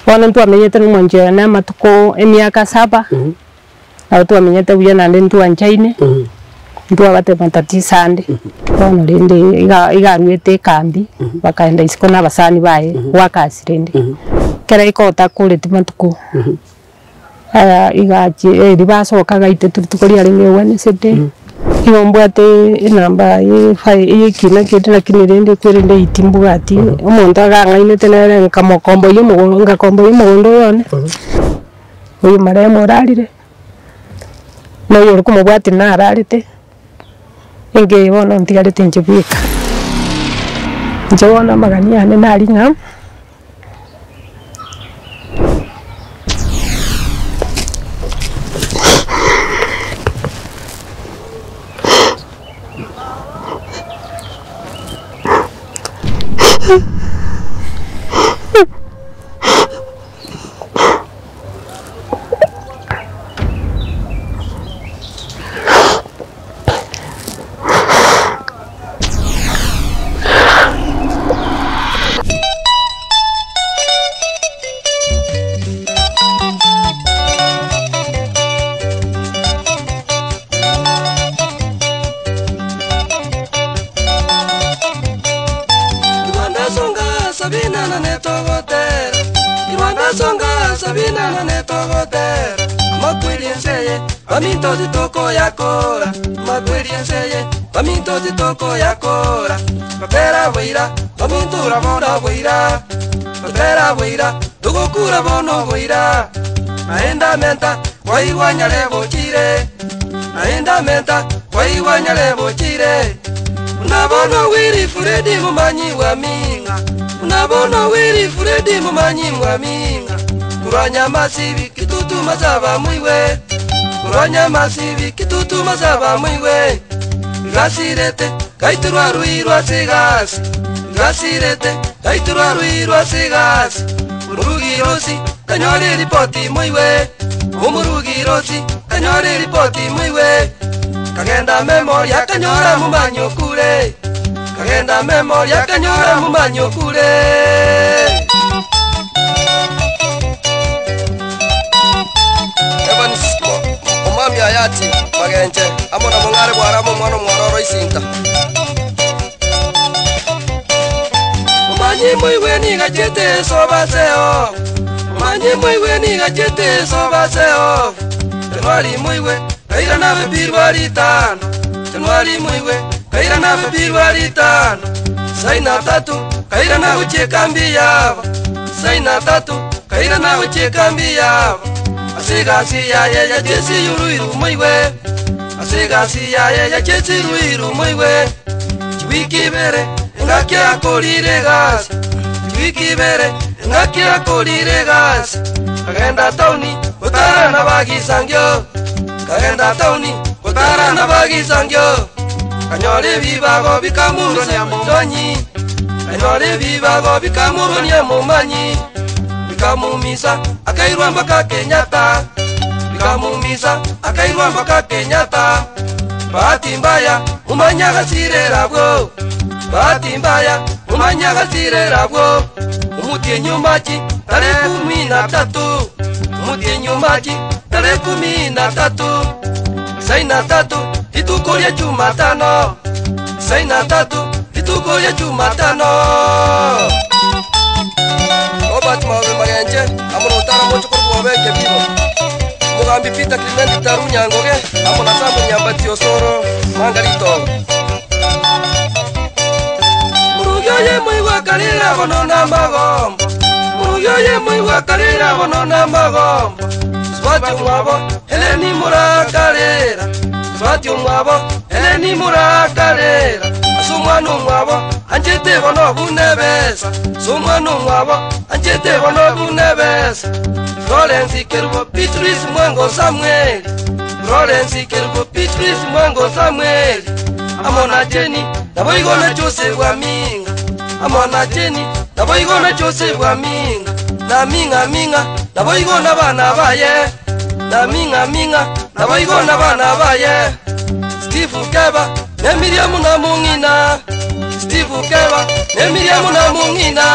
Wana ntu amenyete n'umwanjira na matuko emiaka 7 na tu amenyete buya na ntu anchaine ntu abate matatiza ande wana rende igaruete kambi bakaenda isiko na basani bae wakasirende kera ikota kureti matuko igaje ribasoka gaite tutukori aringe wane sete ibombwate inamba ye kina ketera kinirende kwerende itimbugati umuntu agangaine tenere nkamokombo y'umugonga kombo y'umugondo yone uyu mare moralire no yoro kumubwati na ararite inge bono ntigarite njibika njona magani ane nari ngam Aenda menta kwa iwanyale bochire Aenda menta kwa iwanyale bochire Unabono wiri Fredi mumanyi wa minga Unabono wiri Fredi mumanyi wa minga Kuranya masivi kitutu mazaba mwiwe Kuranya masivi kitutu mazaba mwiwe Gasirete kaiturwa ruirwa sigasi Gasirete kaiturwa ruirwa sigasi Urugirosi kanyore ripoti mwiwe Umurugirosi kanyore ripoti mwiwe Kagenda memoria kanyora mumanyo kule Kagenda memoria kanyora mumanyo kule Evans umami hayati magenje amona mungare bwaramo mwana mwaroro isinta Umanyi mwiwe ni gachete sobaseo Umanyi mwiwe ni gachete sobaseo Tenwali mwiwe kaira na bebirwa litano Tenwali mwiwe kaira na bebirwa litano Saina tatu kaira na uche kambi yava Saina tatu kaira na uche kambi yava Asigasi ya ya jesi yuruiru mwiwe Asigasi ya jesi yuruiru mwiwe Chwiki bere ngakia kolire gas Chwiki bere ngakia kolire gas Kagenda tauni utara na bagisangyo Kagenda tauni utara na bagisangyo Kanyore vivago bikamuro ni amumanyi Kanyore vivago bikamuro ni amumanyi Bikamumisa akairwa mpaka Kenyatta Bikamumisa akairwa mpaka Kenyatta Bahati mbaya umanya gasirera bwo Bahati mbaya umanya gasirera bwo Umutie nyumachi tarehe 13 Umutie nyumachi tarehe 13 Saina tatu itukoria Jumatano Saina tatu itukoria Jumatano Robert mawe magenje amuna utara mocho kwa beke bibo Mugambi pita Clement tarunya ngoge amuna samu nyambati osoro mangarito Muruyoye mwiwa kalira bono na magombo Muruyoye mwiwa kalira bono na magombo Swati umwabo Heleni murakarera Swati umwabo Heleni murakarera Asumwana umwabo anjete bono bunebesa Sumwana umwabo anjete bono bunebesa Florence Kerubo Beatrice Mwango Samuel Florence Kerubo Beatrice Mwango Samuel Amona Jenny naboigona Joseph wa minga Amona Jenny naboigona Joseph wa minga Na minga naboigona bana baye Na minga naboigona bana baye Steve Keba ne Miriam na mungina Steve Keba ne Miriam na mungina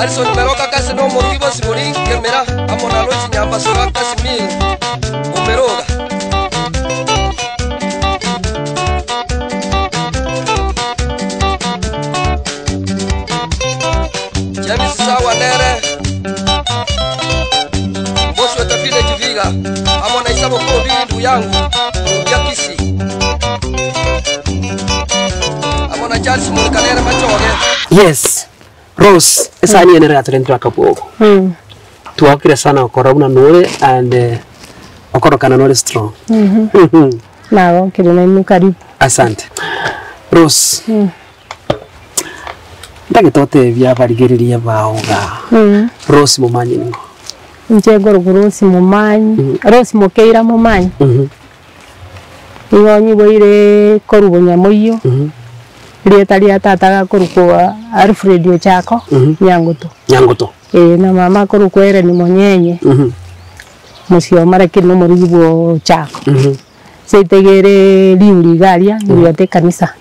Alison Meroka kasi no murugibo simuri kemera amona loji nyamba soga kasi mil umeroga James sawa nere Bosu etapile jiviga amona isabo ko bindu yangu ya kisi amona Charles mukanere machoge Yes Rose esani ene rata dentro akapo tuakira sana okora nore and okoro kana nore strong nawo kirina ni karibu asante Rose ndagitote bya barigiriria baoga Rose mumanyi ngo njego Rose mumanyi Rose mukeira mumanyi igonyi boire korubonya moyo Rieta tata kurukua Alfred Ochako Nyanguto na mama kurukua ere ni monyenye musio mara kino muribo Chako seitegere liuri garia nyote kanisa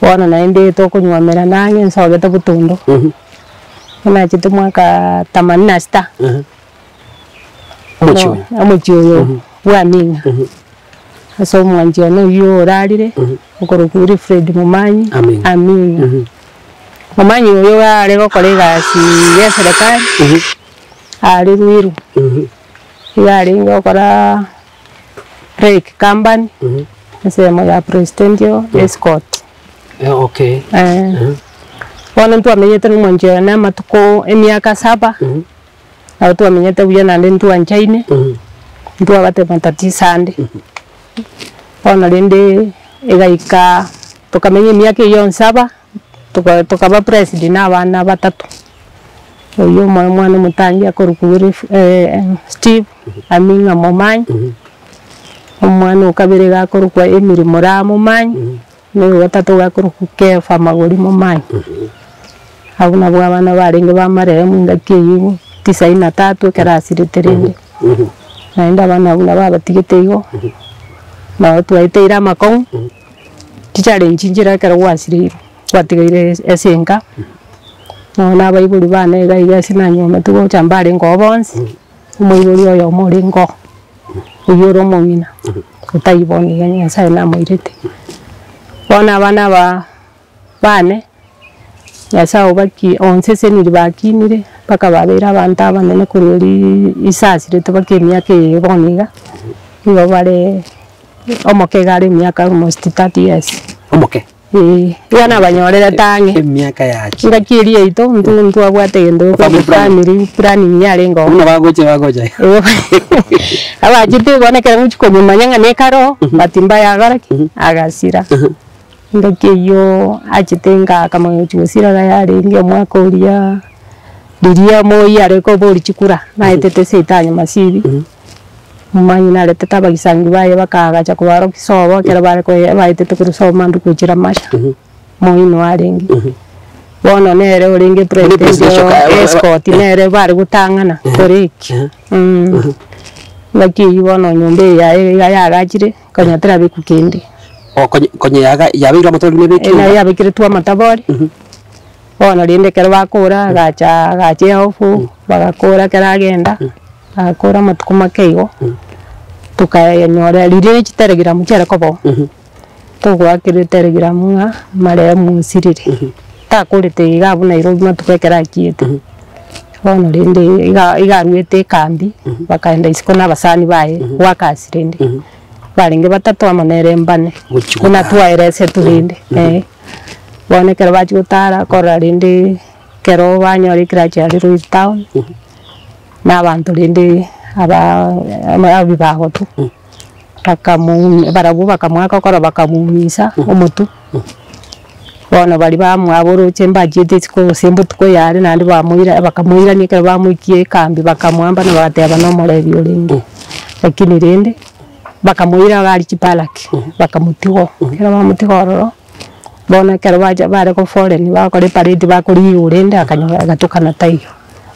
wana naende to kunywa mera nange nsogeta butundo na chitu mwaka 86 amochio wa minga so mwanjia no yo rarire ukorukuri Fred mumanyi amin mumanyi yo yare gokorega si yeserekari ari wiru yare ngokora break company sema ya president yo escort okay wana tu amenyete mwanjia na matuko emiaka 7 au tu amenyete buya na ndu anchaine ndu abate matati sande ona rende egaika tukamenye miaka iyo 7 tukaba president abana batatu uyo mwana mutangia korukuri Steve Aminga mumanyi omwana ukabire gakorukwa Emiri Mura mumanyi ne batatu gakoruke famagori mumanyi abuna bwana barenge bamare mungakie yibo 93 kerasireterende naenda bana babatigete igo na tuaiteira makong tichare njinjira kara wasiri kwatigaire esenga na baibuli bana gaiga sinanyoma tugo chambare ngobons muibuli oyo moringo uyoro mongina utaiboni ganya sai na moirete bona bana bane yasa obaki onsese ni bakinire paka babera bantaba nene kuriri isasire tubakemya ke boniga ibo bare omoke gari miaka almost 30 years omoke yana banyorera tange miaka yachi ngakiria ito ndu abwate ndo kwa family planning yale ngo una bagoje abajite bone kera muchiko mumanyanga ne karo batimba ya garaki agasira ngakiyo ajitenga kama yuchusira yale ndio mwako ulia diria moyi areko bori chikura na etete setanya masibi mumanyi na lete tabagisangi baye bakaga cha kubaro kisobo kera bare ko baitete kuruso mandu kuchira masha moyi no arengi bono nere uringe president escort nere bare gutangana koreki ngaki bono nyombe ya gachire kanyatira bikukindi konye yabira motori nebeki na yabikire tu amatabori bono rinde kera bakura gache ofu bagakura kera agenda akora matukuma keigo tukanyora lire telegram cyera kobo tugwakire telegram nga mare musirire takurite igabu na iro matukekera kiete bono rinde igarwete kambi bakaenda isiko nabasani baye wakasirinde baringe batatu amanere mbane kuna twairese turinde bone kera bachutara kora rinde kero banyori kracha ri town na abantu rinde abibaho tu barabu bakamwaka kora bakamumisa umutu bona bari bamwaboro chemba jete ko sembo tuko yari nandi bamuira bakamuira nikera bamuikie kambi bakamwamba na bateba no more biolingo lakini rende bakamuira gari chipalaki bakamutigo kera bamutigororo bona kera baja bare ko foreign bakore parade bakori urende akanyora gatukana tayo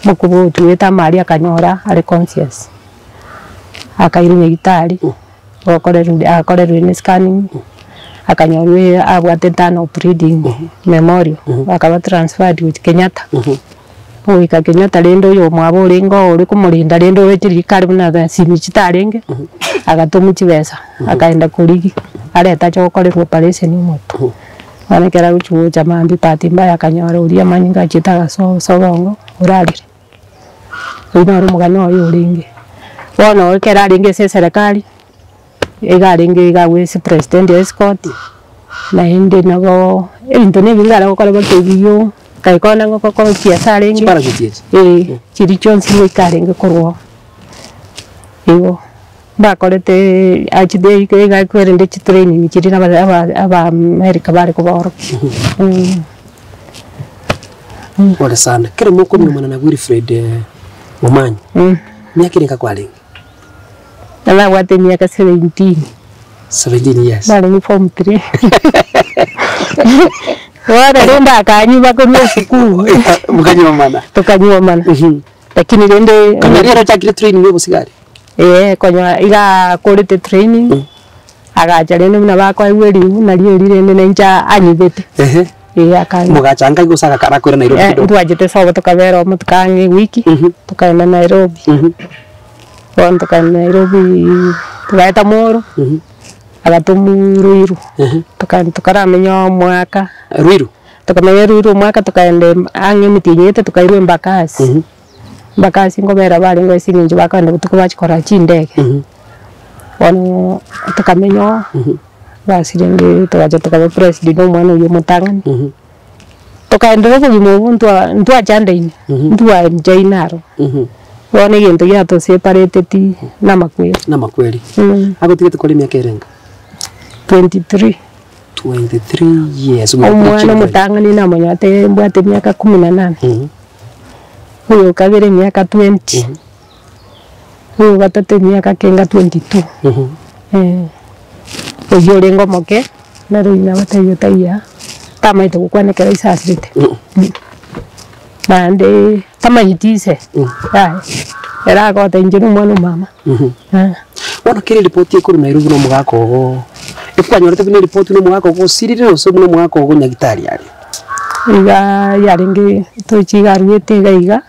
mukubu tuweta mari akanyora ari conscious akairunya gitari akorerwe ni scanning akanyorwe abwate tano breeding memorial akaba transferred with Kenyatta Wika Kenyatta rendo yo mwabo ringo uri kumurinda rendo wetiri karibu na simi chitarenge agatumu chibesa akaenda kurigi areta cyo gukorerwo operation moto wana kera guchuo jamandi pati mbaya akanyora uria manyinga chitaga sobongo urarire uno ari mugano yo ringi wana kera ringi se serikali igaringi igawese president escort na inde nago into ne bingara gukora bategiyo kaikona ngoko ko kiasare ngi para gutije chiri chonsi we karenge korwo iwo bakorete HD ke ga kwerende training chiri na aba America bari ko boro Pole sana kire moko mwana na Wilfred Mumanyi miaka ni kakwali na wate miaka 17 years bali ni form 3 wala renda kanyiba ko sukuru mukanywa mana tukanywa mana lakini rende kanyaria chakire training yo busigari konya iga korete training agacha rende na bakwa iweri na rieri rende nenja anyibete akanya mugachanga igusaka karakwira Nairobi kidogo twajete sobo tukabera mutukange wiki tukaenda Nairobi tukaenda Nairobi tukaeta Moro agatumu tukaramenya mwaka Ruiru tukamenya Ruiru mwaka tukaende ange mitinyete tukairwe Mbakasi Mbakasi ngobera bari ngo isinje bakanda tukubachikora chindege wano tukamenya basirenge tukaje tukaba president omwana uyo mutangani tukaendera kugimo buntu achande ndwa jainaro wone gento yato separate ti na makweli agotigete kole miaka erenga 23 years omwana mutangani na manyate mbwate miaka 18 huyo kagere miaka 20 huyo gatate miaka kenga 22 oyo rengo moke na ruina batayo taiya tama ito kwanekera isasirite bande tama hitise era ko tenjuru mwana mama wana kiri report yekuru Nairobi no mugako ikwanyorete bine report no mugako go sirire no so no mugako go nyagitari ari iga yaringi to chigarwete gaiga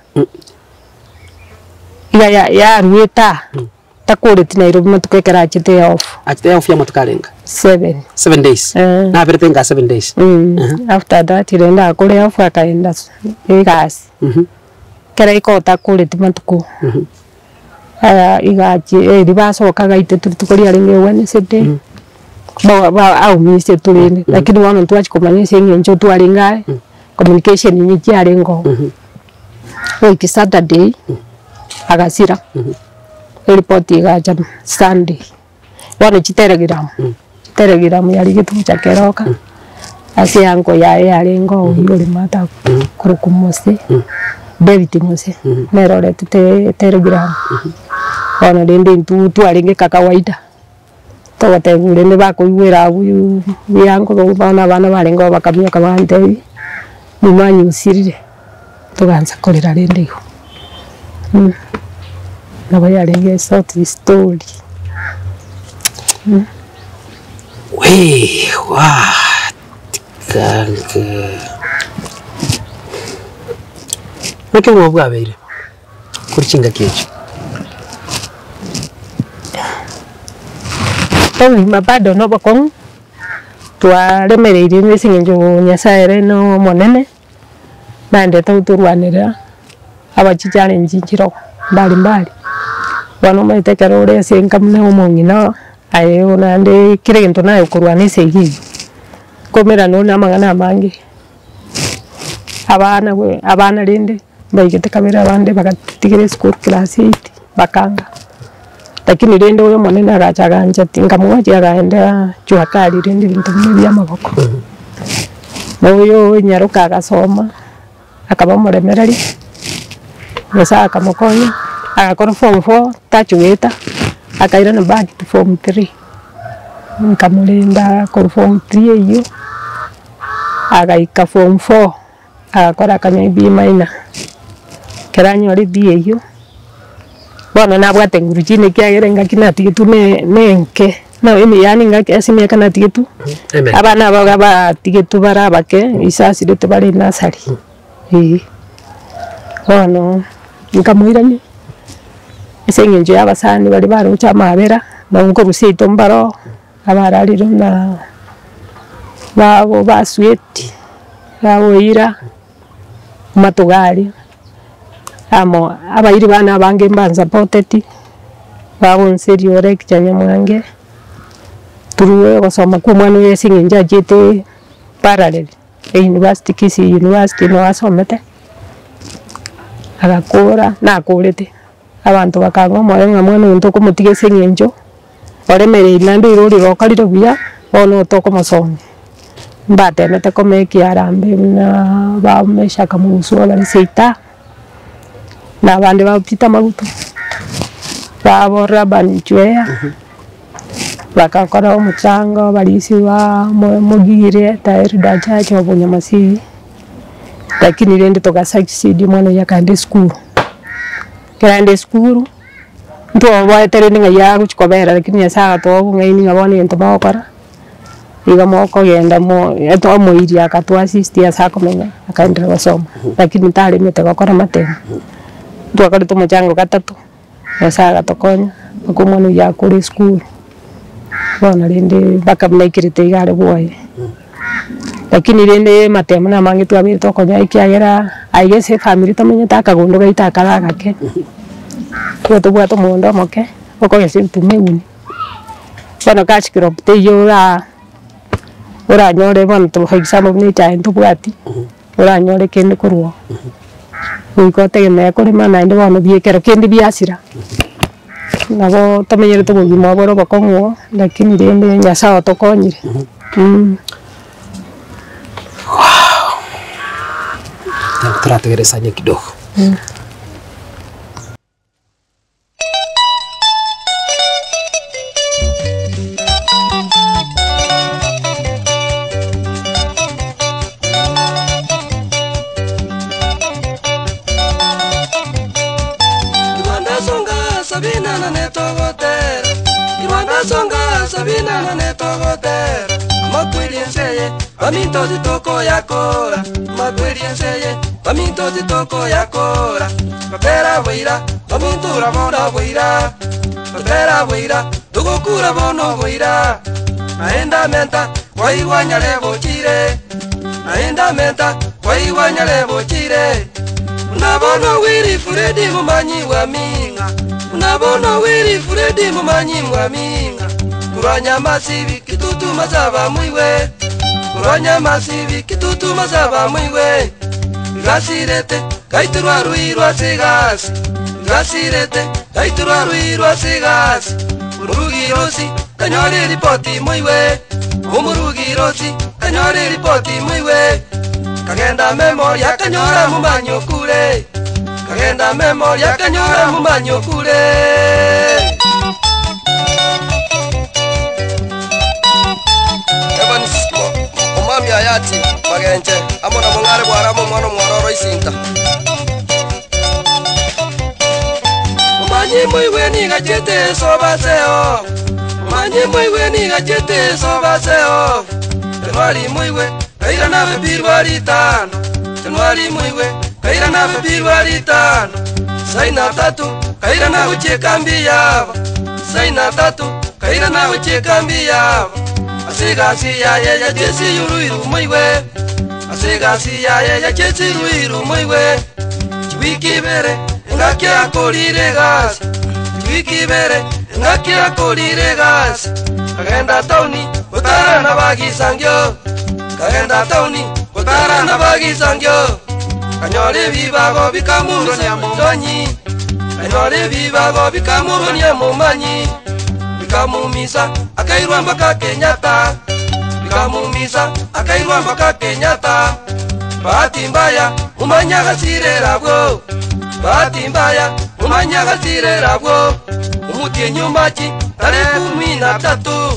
iga ya rueta takore ti Nairobi matukekera achite off ya matukarenga 7 days na bertenga 7 days after that irenda akore off akaenda igas kera ikota kore ti matuko igachi ribasoka gaite tukori aringe wane sete ba au mise tulinde lakini wana tuachikomanyese ngenjo twaringa communication ni chiarengo wiki Saturday agasira report igacha Sunday wana chitelegram yari gitu chakeroka asiango yarengo yuri mata kurukumose David Mose nerore telegram wana rende tu aringe kawaida tote gure ne bakuwira uyu yango go bana barengo bakamya kabante Mumanyi usirire tuganza korera rende yo naba yarenge story we kanka Weke mwabwa beire kurichinga kecho Tomi mabado no bakong twaremereire nesingenjo Nyasaye no monene nande tauturwanira abachi challenge chiro mbali wano maitekera ore senkamne omongina ayo nande kirento nayo kurwanise igi komera no namangana mangi abana rende baigete kabera abande bagatigire school class 8 bakanga lakini rende uyo monene agachaganja tingamwaje agaenda chuakari rende bintu bya maboko uyo nyaruka agasoma akaba muremereri yasa akamukonya agakora form 4 tachueta akaira na back to form 3 nkamulinda ko form 3 iyo agaika form 4 agakora kanya B minor keranyo ari B iyo bona nabwate ngurujine kyagere ngakina tigitu nenke na imi yani ngake asime kana tigitu abana baga tigitu barabake isasi lete bari nasari Bono nkamuirani esengenje abasani bali barucha mabera nongo rusito mbaro abarariro na babo basweti babo ira matugari amo abairi bana bange mbanza poteti babo nseri orek cyanya mwange turuwe gosoma ku mwana yesingenje ajete parallel university kisi university no asomete agakora nakurete abantu bakangwa moyo ngamwana unto kumutige sengenjo oremere inando irori rokariro buya ono toko masomo mbate nete komeki arambe na bamesha kamusuo bali seita na bande bapita maguto babora banchwea bakakora umucanga balisi wa mugire tayari dacha cyo bunyamasi lakini rende toka succeed mwana yakande school grande school ndo waetere ninga ya kuchikobera lakini yasaga to ngaini ngabone ento bakora iga moko genda mo eto mo iria akatwa assist ya sakomenya akaendera basoma lakini tale mete gakora matema ndo akari to muchango gatatu yasaga tokonya akomwana ya kuri school bona rende bakamnaikirite igare boye lakini rende matema na mangi twabire tokonya ikiagera aigese family tomenya takagondo gaita karaga ke to bwato mondo moke oko yese tumeuni bona kachikiro teyo ora nyore bona to exam ni cha ntu bwati ora nyore kende kurwo uikote ne kore mana inde bona biekero kende biasira nabo tamenyere to bugimo boro bakongo lakini rende nyasa otokonyire turategeresanye kidogo. Sabina na netogoter makwirienseye baminto zitoko yakora makwirienseye baminto zitoko yakora batera bwira bamintura bona bwira batera bwira tugukura bono bwira naenda menta waigwanya lebo chire naenda menta waigwanya lebo chire unabono wiri Fredi mumanyi wa minga unabono wiri Fredi mumanyi wa minga kuranya masivi kitutu mazaba mwiwe kuranya masivi kitutu mazaba mwiwe gasirete kaiturwa ruirwa sigasi gasirete kaiturwa ruirwa sigasi urugirosi kanyore ripoti mwiwe umurugirosi kanyore ripoti mwiwe kagenda memoria kanyora mumanyo kule kagenda memoria kanyora mumanyo kule Ayati magenje amona mongare bwaramo mwana mwaroro isinta umanyi mwiwe ni gachete sobaseo umanyi mwiwe ni gachete sobaseo tenwali mwiwe kaira na bibirwari tano tenwali mwiwe kaira na bibirwari tano saina tatu kaira na uchekambi yava saina tatu kaira na uchekambi yava asigasi yaye ya jesi yuruiru mwiwe asigasi yaye ya jesi yuruiru mwiwe chwiki bere ngakia kolire gas chwiki bere ngakia kolire gas kagenda tauni utara na bagisangyo kagenda tauni utara na bagisangyo kanyore bibago bikamuro nyamondonyi kanyore bibago bikamuro nyamumanyi bikamumisa akairwa mpaka Kenyatta bikamumisa akairwa mpaka Kenyatta bahati mbaya umanya gasirera bwo bahati mbaya umanya gasirera bwo umutie nyumaji tarehe 13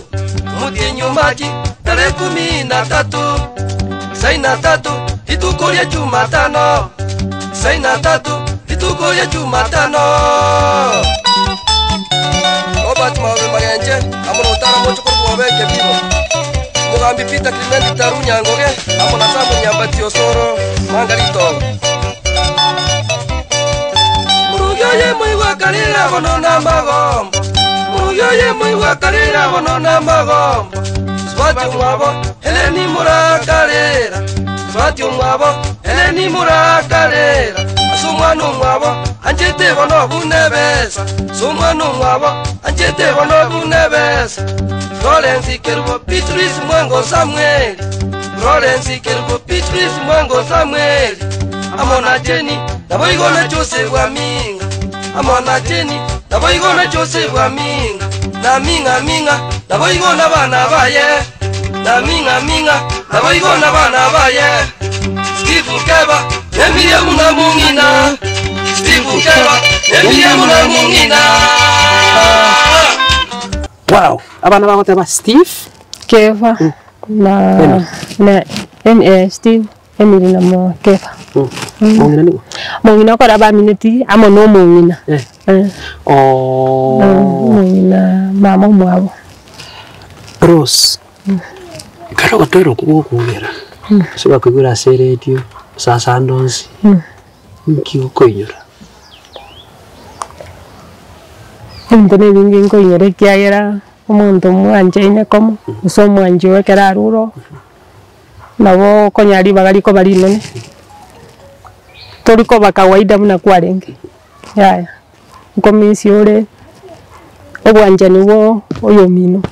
umutie nyumaji tarehe 13 saina tatu itukolia Jumatano saina tatu itukolia Jumatano Robert Mawe Magenje amuna utara mocho kwa beke bibo mugambi pita Clement Tarunya ngoge amuna samu nyambati osoro mangalito muyoye muigwa kalira bono na magombo muyoye muigwa kalira bono na magombo swati mwabo eleni murakalira swati mwabo eleni murakalira sumwana mwabo anjete bono bunebesa sumwana mwabo anjete bono bunebesa Florence Kerubo Beatrice Mwango Samuel Florence Kerubo Beatrice Mwango Samuel Amona Jenny naboigona Joseph wa minga Amona Jenny naboigona Joseph wa minga na minga naboigona bana baye na minga naboigona bana baye Steve Keba nemiye muna mungina Steve Keba nemiye muna mungina Wow, abana bangote ba Steve Keva na Steve Emily na mo Keva. Mungina ni. Mungina ko raba minute amo no mungina. Oh. Mungina mama mwabo. Rose. Karo katero kugira. Siba kugura se radio sasa ndonzi. Nkigo koinyora. Ndone bingi koinyora kiagera umuntu mwanje ine komo uso mwanje wekera ruro. Nabo konyari bagari ko bari none. Toriko bakawaida muna kwarenge. Yaya. Komisi ore obwanje niwo oyo mino.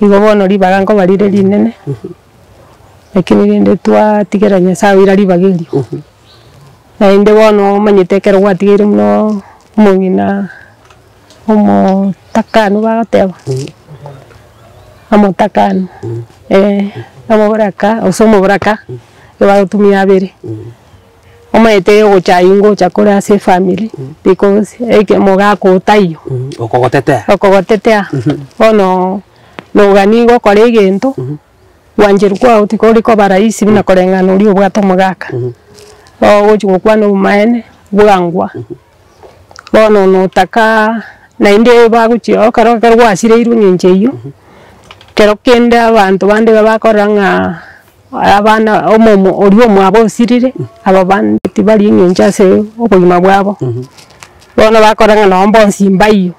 Igo bono ribaga ngo barire rinene. Lakini rinde twa tigeranya sawira ribageri. Na inde bono manyitekero gwatigire muno mungina omo takano bateba. Amo takano. Amo baraka osomo baraka. Eba tumia abere. Omaete gochaingo chakora ase family because eke moga ko tayo. Okogotetea. Ono no ganigo kore gento. Wanjiru kwa utikori ko baraisi bina korengano ri obwato mogaka. Ogo kwano maene bwangwa. Ono no taka na inde baguchi okaro karo asire iru nyenjeyo. Kero kenda abantu bande bakoranga abana omomo oriwo mwabo sirire ababandi tibali nyenjase obuyima bwabo. Bona bakoranga nombo nsimbayo.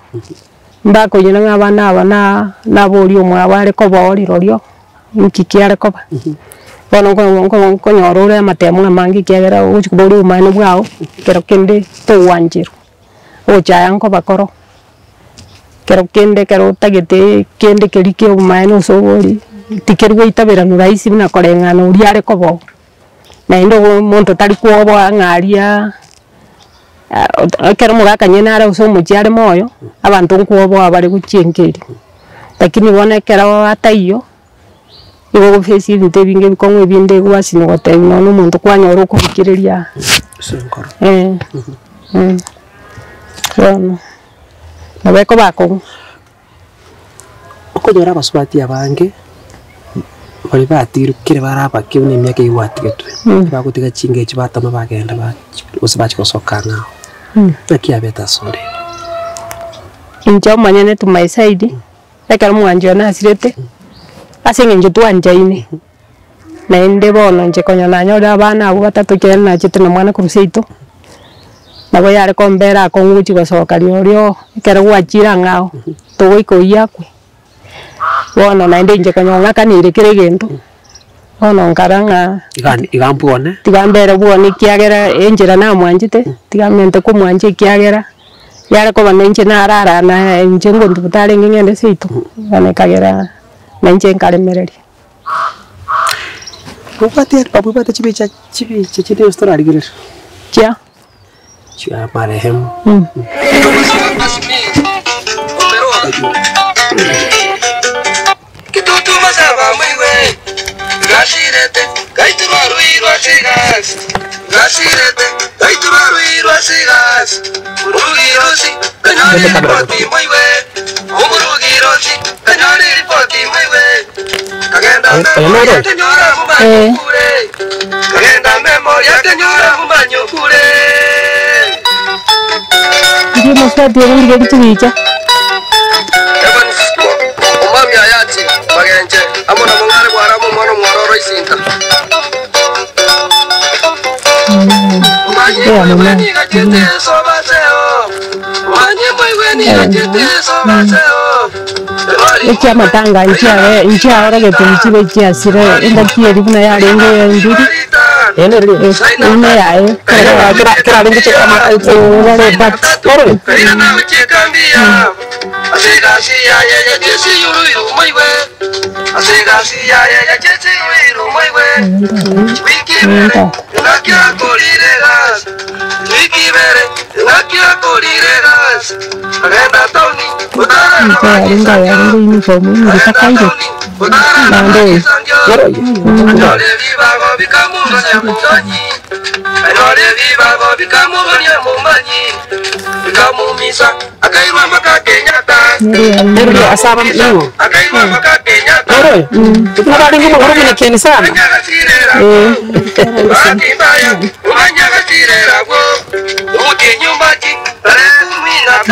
Mbako yina abana nabo oriwo mwabo are ko bori rorio. Nkikiare ko ba. Bona ko nyorore matemu amangi kiagera uchikubori umane bwao kero kende to wanjiru. Ochayango bakoro. Kero kende kero tagete kende kerike umane usobori. Tikerwe itabera nuraisi bina korengano uriare ko bo. Na indo muntu tari kuobo angaria kero mugaka nyenara usomo cyare moyo abantu nkuobo abari guciengeri. Lakini bona kero ataiyo igo gufesi binte binge bikonwe binde gwasino gote no muntu kwanyoro kubikireria. Senkoro. Bueno. Nabeko bako. Okonyora abaswati abange bari batirukire baraba kibune myaka yiwatigetwe. Bagutiga cinge kibatama bagenda ba usibachi kosokana. Nakiabeta sore. Injo manyane to my side. Ekara mwanje na asirete. Asenge nje twanjaine. Na ende bono nje konya nanyora abana abo batatu kera na chituna mwana kuruseito. Nabo yare kombera konguchi gosoka ryo ekara gwachira ngao. Togo ikoia kwe. Bono na ende nje konya ngakanire kire gento. Bono nkaranga igambone. Tigambere bwone kiagera enjera na mwanjite. Tigamente ko mwanje kiagera. Yare ko banenje na arara na nje ngondu butare ngende seito. Bane kagera nanje nkalemereri. Bupate chibi Australia gire. Chia. Chia marehemu. Kitutu masaba mwiwe Gashirete Gaituraru irwa sigas Gashirete Gaituraru irwa sigas Urugirosi Kanyari ripoti mwiwe Umurugirosi Kanyari ripoti mwiwe Kagenda memoria kenyora mumbanyo kure Kagenda memoria kenyora mumbanyo kure Ndiye maswati ya ndige kitubicha Umami ayati Magenje Amona mungare waramu mwana mwaroro isinta Umanyi mweni gajete sobate ekia matanga nchia ora getumchire kiasire enda kieri buna yarenge ndiri ina yae kira ringi chama ore bat ore uniform ni takaire nando ndio asaba mno ore tunabadi ngoma ngoma ni keni sana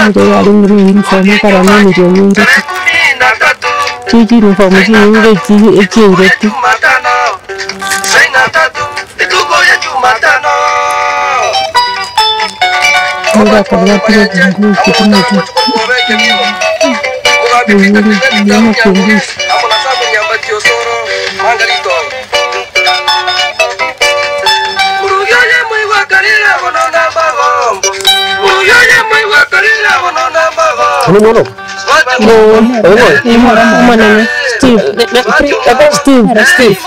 ndio uniform para mimi ndio nyingi kiki uniform nyingi kiki Mira kabla pia kingu kitumatu. Ni kingu. Ini mono. Mana Steve. Steve.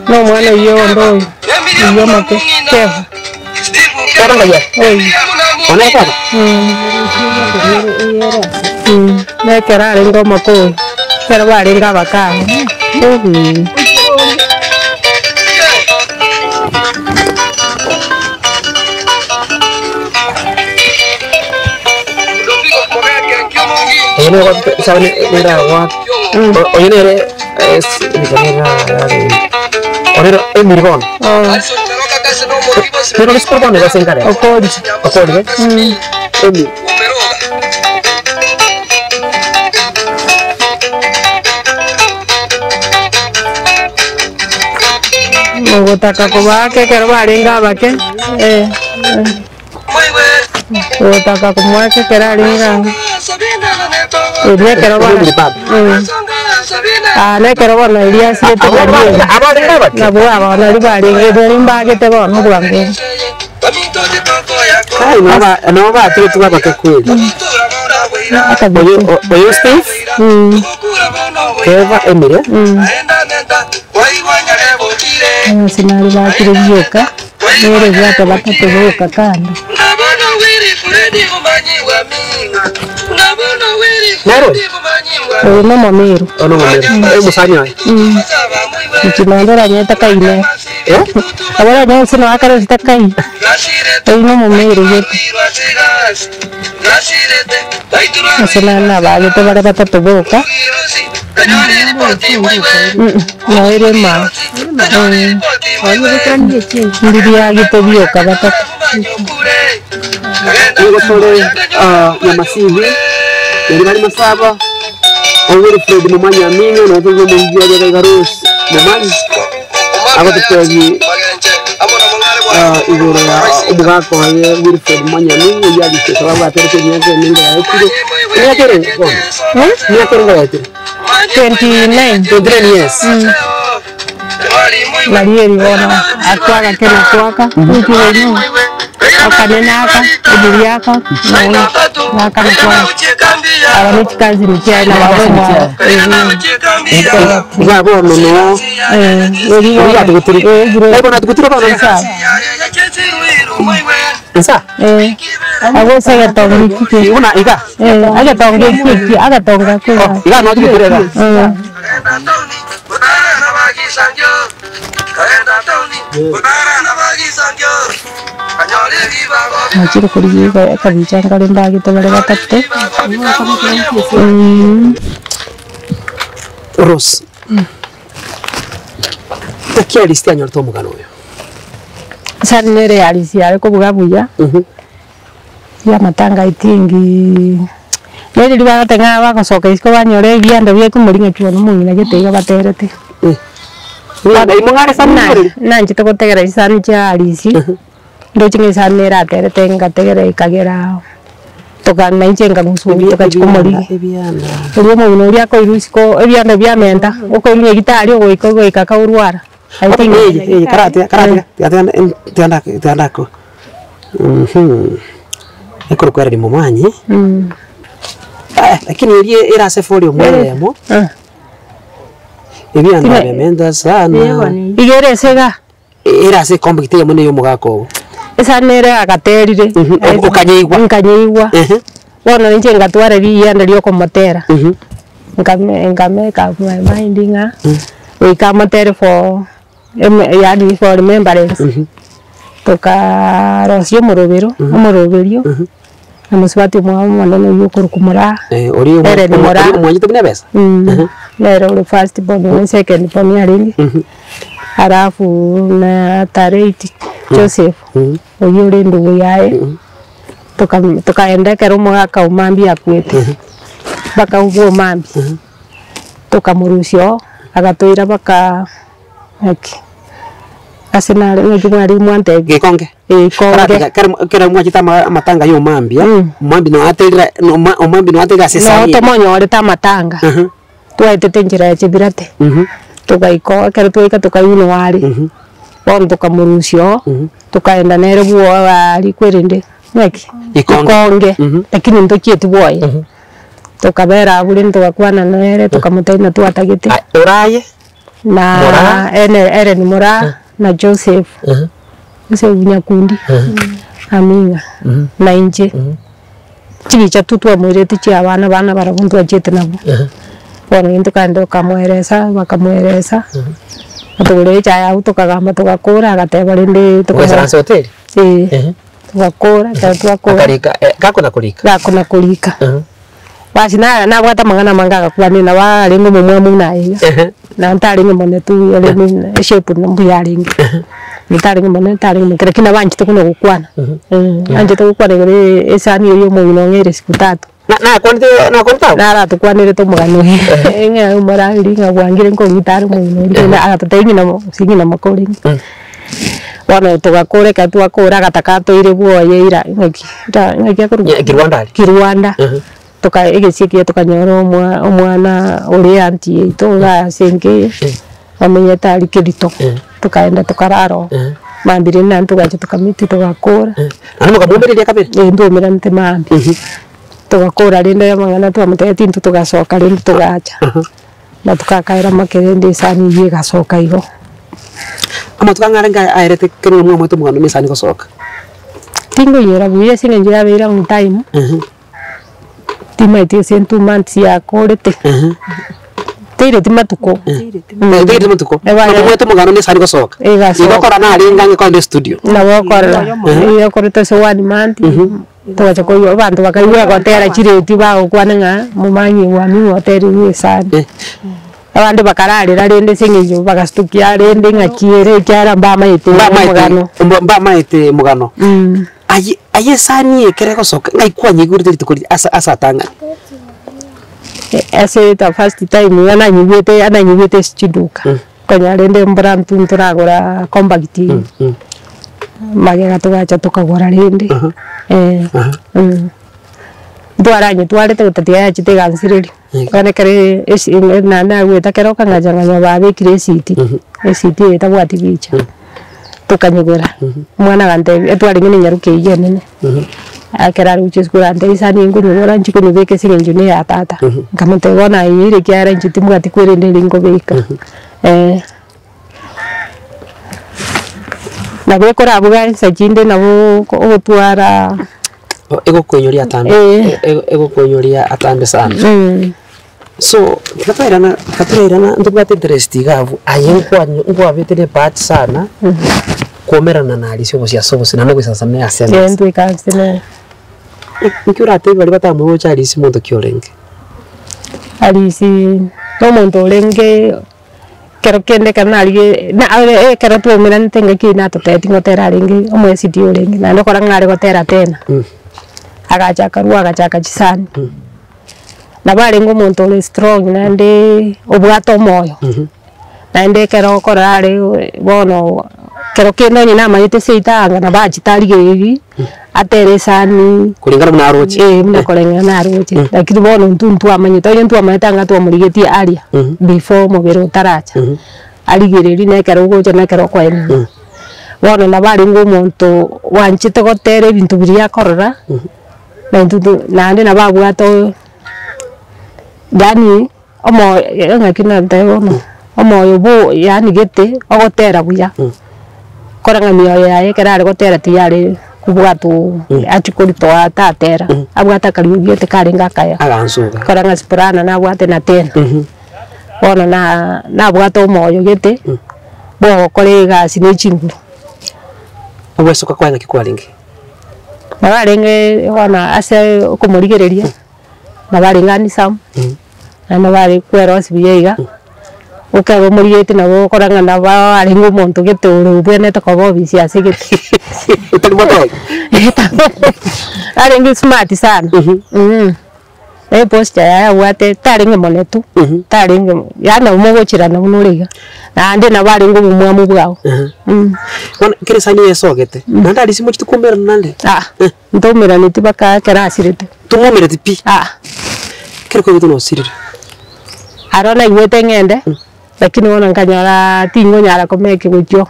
No mwana yo ndo yo mate ke Sekarang aja. Mana apa? Ne kera ringo mako. Kera wa ringa baka. Ini waktu sahaja ni rawat. Oh ini ada ni kamera. Orang miripon. Pero es por dónde vas a encarar. Ocorde, Ogotaka kuba ke kero baringa bake ogotaka kumwa ke kero aringa ne kero bana ne kero bana iria siete na bo abana ri baringa ri mbagete bono bwange ai no va tu va bake kweli oyo Steve Keva Emilia sinari bakire byoka nere byata batatu boka kandi Nero no momeru ono ngomero musanya ikimandora nyeta kaine abara nyansi no akara zitakai no momeru yetu sinana bagete bara batatu boka no ere ma ndiria gito byoka batatu Ego sore ya masivi yari bari masaba Oweri Fred mumanya minyo no tuzo munjia ya garos mumanya abo tutagi igoro ya umugako haye Oweri Fred mumanya minyo ya dise sababu atereke nyake minga ya ekiro ni akere ngayete 29 years Marieri bona atwaga kena twaka nikireno akanenaka uburiaka naka nakwa abani kazi nikiana babona ngabo no eri ya tukutiri ebo na tukutiri bana nsa abo sega tongi kiki una iga aga tongi kiki aga tonga ko iga no tukutiri ga Maciro kuri yiga akabichanga lembagi tobale batatu Ros takia listi anyor to mugano yo sanere alisi ariko bugabuya ya matanga itingi neri liba tenga bakosoka isko banyore byanda byeku muringa chuno mungina getega baterete imungare sanare nanje to kotegera isani cha alisi ndo chinge sanera terete ngategera ikagera tokana ichenga musubi tokachikomori ebyo mu bya ko irusiko ebyanda bya menta uko ni gitari ugo iko ikaka urwara I think karate tianda ko ekoro kwera di momanyi lakini ile era se folio mwemo ebyanda bemenda sana igere sega era se kompikite yamune yo mugako esa nere agaterire ukanyeigwa bona ninche ngatwara biyanda lyo komotera ngame ka mindinga we kamotere for yani for remembrance toka rosio morobero amoroberio amuswati mwa mwana yo kurukumura ori mwanyi to binabesa nero le first born second born yaringi halafu na Tareti Joseph oyure ndugu yae tukaenda kero mwaka umambi akwete baka ugo mambi tukamurusio agatoira baka asenare ngijumari mwante gikonge kera mwachita matanga yo mambi mambi no aterira mambi no aterira sesari no tomonyore ta matanga tuaitete njira ya chibirate tukaiko kero tuika tukayuno wari bon tukamurusio tukaenda nere buo wari kwerende neki ikonge lakini ndo kietu boye tukabera buri tukakwana nere tukamutaina tuatagite oraye na ene ni mora na Joseph ese bunyakundi aminga na inje chibicha tutwa mwireti chi abana barabundu ajete nabo bona into kando kamweresa bakamweresa atugure cha ya tukagamba tukakura agateba rinde tukazara hotel tugakora twakora akarika kako na kurika gako na kurika basi na bwata mangana mangaga kwani na wale ngo mumwe naye na ntari ngo mone tu yale ni shape no mbuyaringi ntari ngo mone ntari ngo kira kina banchi tukuno gukwana anje tukwana ngere esani yo mu ngere siku 3 na konta na ra tukwanire to mugano nga umara ringa bwangire ngo ngitari mu na agatatenge na singi na makori wana tugakore ka twakora gatakato ire buoye ira ngaki akuru Kirwanda toka egesikia tukanyoro omwana uri anti toga senge amenye tari kirito tukaenda tukararo mambire na tugaje tukamiti tugakora ano kamumbere kabere ndomira nte mambi tugakora rinde mangana twamutete ntu tugasoka rinde tugacha na tukakaira makerende sani ye gasoka igo amatukangara airete kero mwe mwe tumugano mesani gosoka tingo yera buye singe njira beira un time tima ite sentu manti ya korete teire timatuko teire timatuko mwe tumugano mesani gosoka igokora na aringa nge studio na wokora iyo korete so one month tuwacha ko abantu bakaiwa gotera chireti bago kwananga mumanyi wa mi hoteli ni sana abandi bakararira rende singejo bagastukia rende ngakiere cyara mbamaite mugano aye sani ekere gosoka ngaikwanye gurite tukuri asatanga ase ta first time ananyibete chiduka kanya rende mbrantu turagora compacti magega tugacha tukagora rende Tuaranye tuarete gutatia ya chite gansiriri kana kare na gweta kero kangajanga babe kiresiti esiti eta bwati bicha tukanyegera mwana gante etwari ngene nyaruke yene akera ruche skura ante isani ngunu ora nchiko ni beke sirenju ne atata ngamute wona yire kyara nchiti mwati kwerende lingo beka na bekora abuga sajinde nabo otwara ego konyoria atambe sana so katwairana ndubwate interest gavu ayenkwa ngwa betene part sana komerana na alisyo bosya sobose nano gwisasa me asena ndu ikansene nkurate bali batamu cha alisi muntu kyolenge alisi no muntu olenge kero kende kana ali na kero tu mira ntenga kina to tete ngotera ringi omwesi dio ringi na ndokora ngare gotera tena agachaka ruwa agachaka chisani na bali ngo muntu ole strong na ndi obwato moyo na ndi kero korare bono kero kendo nyina mayite seitanga na bachi tarigeri atere sani kulingana na arochi mna kulingana na arochi lakini bono ntuntu amanyita ntu amayitanga tu amurigeti aria before mobero taracha arigereri na kero gocha na kero kwene bono na bali ngo muntu wanchite gotere bintu biria korora na ntutu na ndi na babwato dani omo ngakina ndayono omo yobo yani gete ogotera buya koranga miyo yae kerare gotera tiyari kubwatu achikorito atatera abwata kariugete karenga kaya agansuga koranga sprana na bwate na tena bona na bwato moyo gete bo kolega sinechinguru obwesoka kwanga kikwalingi nabarenge wana ase okumurigereria nabarengani sam na nabari kwero sibiyega ukabo muriyete nabo koranga naba aringo muntu gete urubwene takobo bisi asegete utalimoto aringo smart sana posta ya wate taringe monetu taringe yana umugochira na munuriga na ndi nabaringo mumwamu bwao wana kiresani yesogete nanda ali simo chitukumera nande ntomera nitibaka kerasirete tumomera tipi kiriko bitu no sirira arona iwete ngende lakini wona nganyara tingo nyara komeke gutyo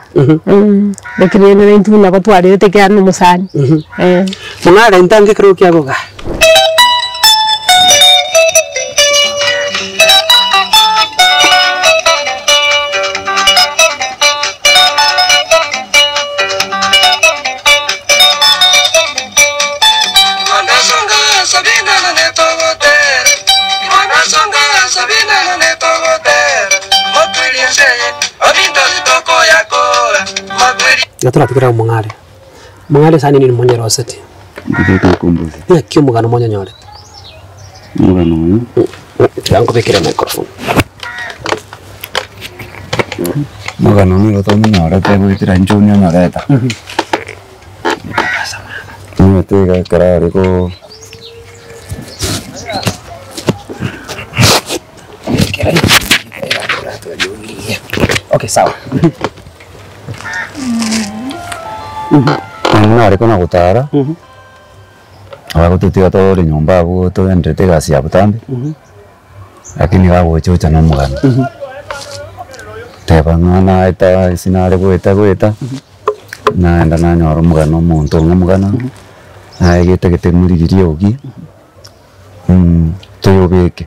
lakini ne ntu na gotwari te kya no musani munara ntange kiro kyagoga Yatura tikira mungare Mungale sani ni mmoja roseti. Ndiko kumbuzi. Ni kio mugano mmoja nyore. Mugano. Yango bekira microphone. Mugano ni roto nyore te gwitira njunya nyareta. Ni tega karare ko. Okay, sawa. Nari kona gutara. Abagututia tori nyumba abo to endete gasi ya butambi. Lakini wabo chocha no mugano. Teba ngana eta sinare gweta. Na enda na nyoro mugano muntu ngomugano. Na igete gete murigiri ogi. Tuyobeke.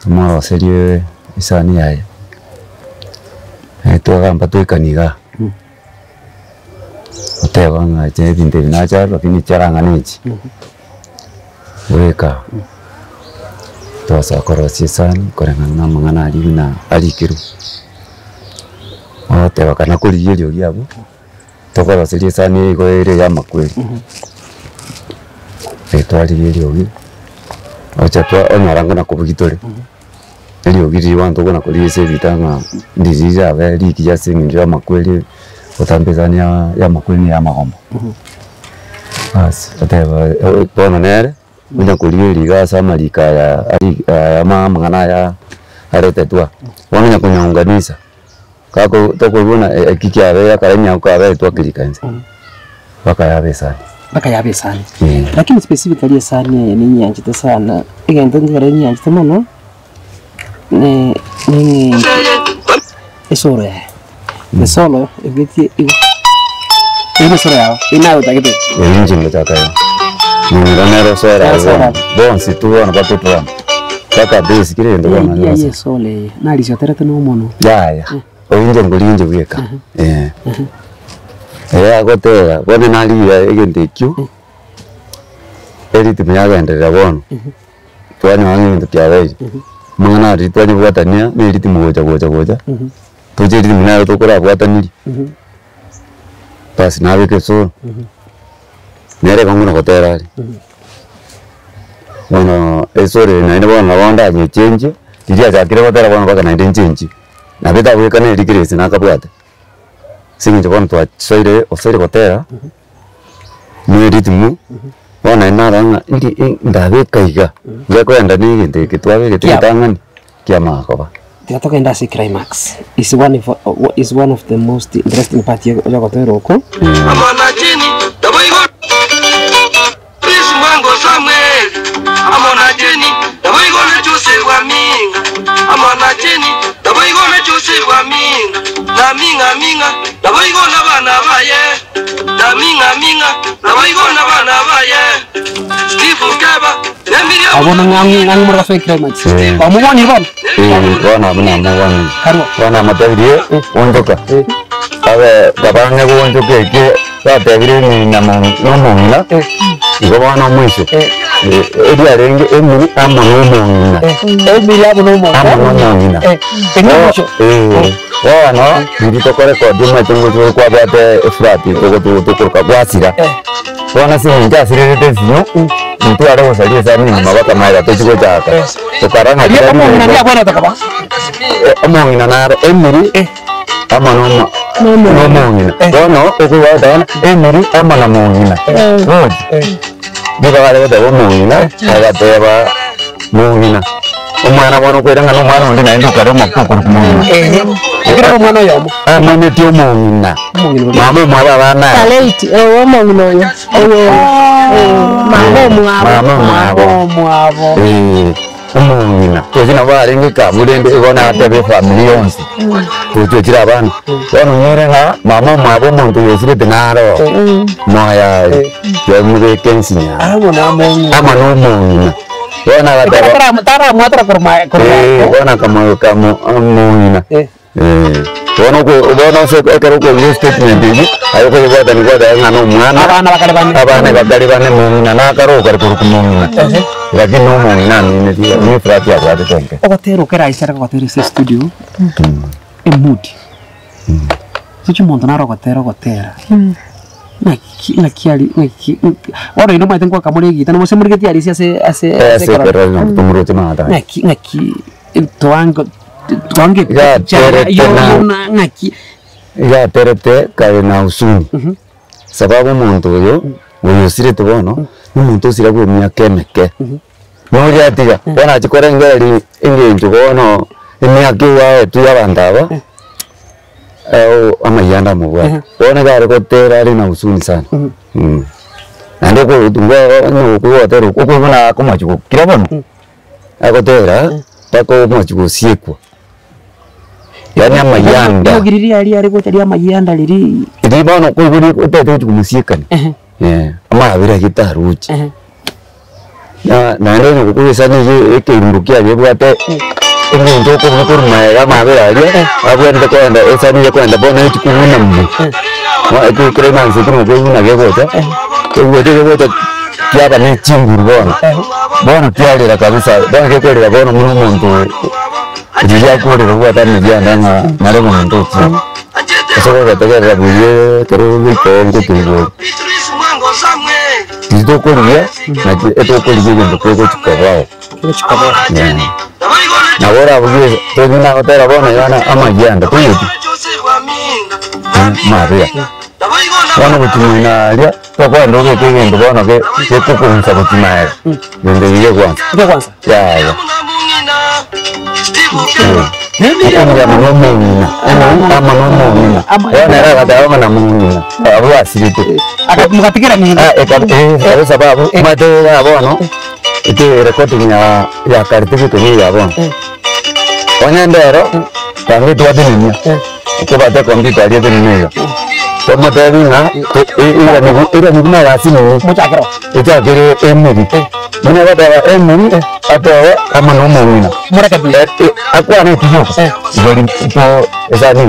Tumaro serie isani yae. Twagamba twikaniga. Utebanga je binde binacha lakini charanga niki. Weka. Tosa korosi san korengana mangana ali na alikiru. Oteba kana kuriyo gyabo. Tokorosi san go ere ya makwe. Twali yelyogi. Acha twa onaranga na kubugitore. Elyogi wantu gona kulise bitanga ndizija bali kijya singinja makweli utambizania ya makweli ya magombo. Bas ateba bona nere munya kuliri ga samarika ya mama ngana ya arete twa. Wamenya kunyaunganisha. Kako tokubona kikiabe ya karenya ukabe twa kilikanze. Baka yabe sana. Baka yabe sana. Lakini specifically sana ni nyanjite sana. Igenda ngare nyanjite mono. Ni esoro ya. Ni solo eviti ini soro ya. Ina utakite. Inji mtaka. Ni ranero sora. Bon si tu wana patutwa. Kaka base kile ndo wana. Ye sole. Na alishoterete no mono. Ya. Oyinje ngolinje bweka. Agotera bone nali ya egendekyo. Eriti myagendera bono. Twanya wangi ndo kyabeje. Mwana ritwani bwatania ni riti mugoja. Tuje riti mwana tokora bwataniri. Basi nabeke so. Nere kanguna kotera ali. Wana esore na ine bwana wanda nye change. Diria jakire kotera bwana baka 19 change. Na beta weka ne rikirese nakabwate. Singe bwana twa soire osore kotera. Ni riti mu. Wana inaranga ndi ndabeka iga. Ngekwenda ni ginte kitwabe gititangani kia makoba. Tiatoka indasi climax. Is one of the most interesting part ya kotera huko. Amona chini taboigo. Please mwango Samuel. Amona chini taboigo na chuse wa minga. Amona chini taboigo na chuse wa minga. Na minga taboigo na bana baye. Na minga taboigo na bana baye. Steve Kaba. Abona ngang murga so climax. Amuboni bon. Wana muna mwana. Karwa. Wana matavire ondoka. Abe babanga bondoke ke batavire ni namongina. Igo wana mwisho. Edi arenge emuni amonongina. Emili abonongina. Amonongina. Pengocho. Wana nditokore ko dima tungo kwa bate frati toko kwasira. Wana sinja sirete zino. Mtu ara wasalie sana ni mabaka maira tochiko chaka. Tokaranga ya amongina ni abona takaba. Amongina na emiri amanoma nomongina. Bono okuwa dan emiri amana mongina. Roji. Diba wale wada mongina agateba mongina. Umwana bono kwiranga no mwana ndi naendo kare makoko kumongina. Ikira mwana yomo. Amane tio mongina. Mama mwana bana. Talenti mongina oyo. Mama mwabo. Umongina. Tuzina bari ngika mulende ibona atebe family yonse. Tujira abana. Bano nyerenga mama mwabo muntu yesire denaro. Moya ya mure kensinya. Amona mongina. Amano mongina. Bona gataba. Tara mwatra kurma. Bona kamo mongina. Bono se ekero ko statement ni ayo ko bada ni bada ngano mwana abana bakari bane mungina na karo kar ko mungina lakini no mungina ni frati ya bada tonke ogotero kera isara ogotero se studio emudi sichu monto na ogotero gotera ora ino maite kwa kamuri gita no semuri geti ari ase pero no tumuro tuna ata ngaki twange ngaki ya terete kae na usuni sababu muntu yo uyu sire tubono muntu sire kwa myaka emeke no ya tiga bona chikore ngeri ingenjo bono emyaka wa tu yabandaba amayanda mubwa bona gare kotera ari na usuni sana ande ko tungo no ko otero ko bona ko machuko kirabono akotera pako machuko siekwa yani amayanda ogiriri ari gotari amayanda riri bono ko buri utete kumusiekani amabira gitaruchi na ndio ko yesani ekirukia yebwate ndio ko kuruma ya mabira ari abwende kwenda esani ya kwenda bona itikuna mu wa ko krema nzikuru ko una gegota ko gegota kiaba ne chinguru bona kialira kabisa bona kekwelera bona muntu Jija kuolera kuwata mijanda na lego muntu Eso que te queda buye, pero muy poco tiempo. Tito corría, esto corría cuando pego chicabao. Ahora buye, tengo una hotel buena, ya na amayanda, pues. María. Bueno, pues na ya, pues cuando que tengo bueno que poco un sabotimar. Donde vive Juan. ¿Qué Juan? Ya. Ama mumina. Wana kata ama na mumina. Abu asirite. Mukatikira ni. Sababu mate ya bono. Ite recording ya certificate ni ya bono. Wanyandero tangi tuwate ninya. Kubate computer dia ninya. Kama tawina ira ni kuna rasini. Muchakiro. Ita kire emiri. Mana kata emiri atau ama no mumina. Mereka bi. Aku ane tiyo. Jadi itu esani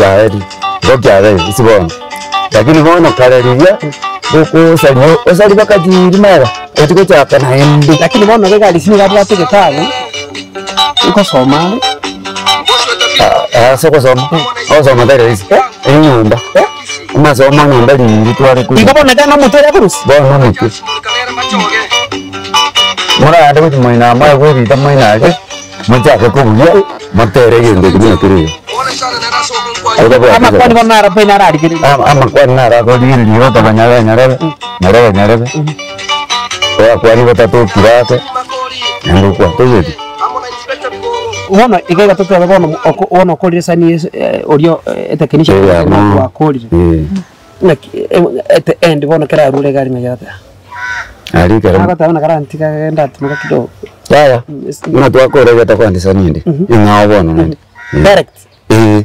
ya eri. Gojare isibona. Lakini bono kararia buku sanyo osali bakati rimara. Otiko chaka na endi. Lakini bono bega lisini kabla teke tano. Uko soma. Soko soma. Soma dare isi. Enyumba. Masoma nyumba liri twari ku. Ikabona kana mutera kurusi. Bono mutu. Mora ade kuti moina mai gori ta moina ake. Machaka ko buya. Matere gende kini kiri. Ama kwani banara pe nara dikiri. Ama kwani nara ko dikiri yo ta nyare. Kwani batatu kirate. Ndio kwa toyedi. Wono igega toto bono wono kolire sani orio etekinisha kwa kolire. Na at end bono kera rule gari ngayata. Ali kera. Aka taona garanti ka enda tumuka kidogo. Ya. Una tu akore gata kwa ndisa nindi. Ingao bono nindi. Direct.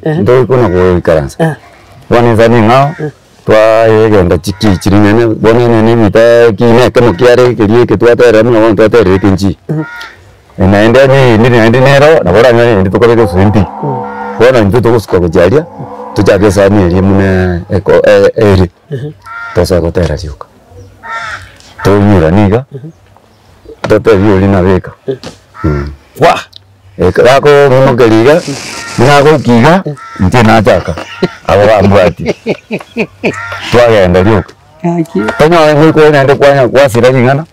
Ndio kuna kwa karansa. Wana zani ngao. Twa yegenda chiki chiringene bono nene mita kine kemo kiare kirie kitwatera mwa wonto tere kinji. Naenda ni nero na bora ngani ndi tukore swimpi. Bona ndi tukusuka kujalia. Tujage sani eri mune eko eri. Tosa kotera juka. Toyira niga. Tote violi na beka. Wa. Ekako munogeriga. Nako kiga ntina chaka. Aba ambati. Twagenda juka. Tanyo ngo ko nende kwanya kwasira ngana.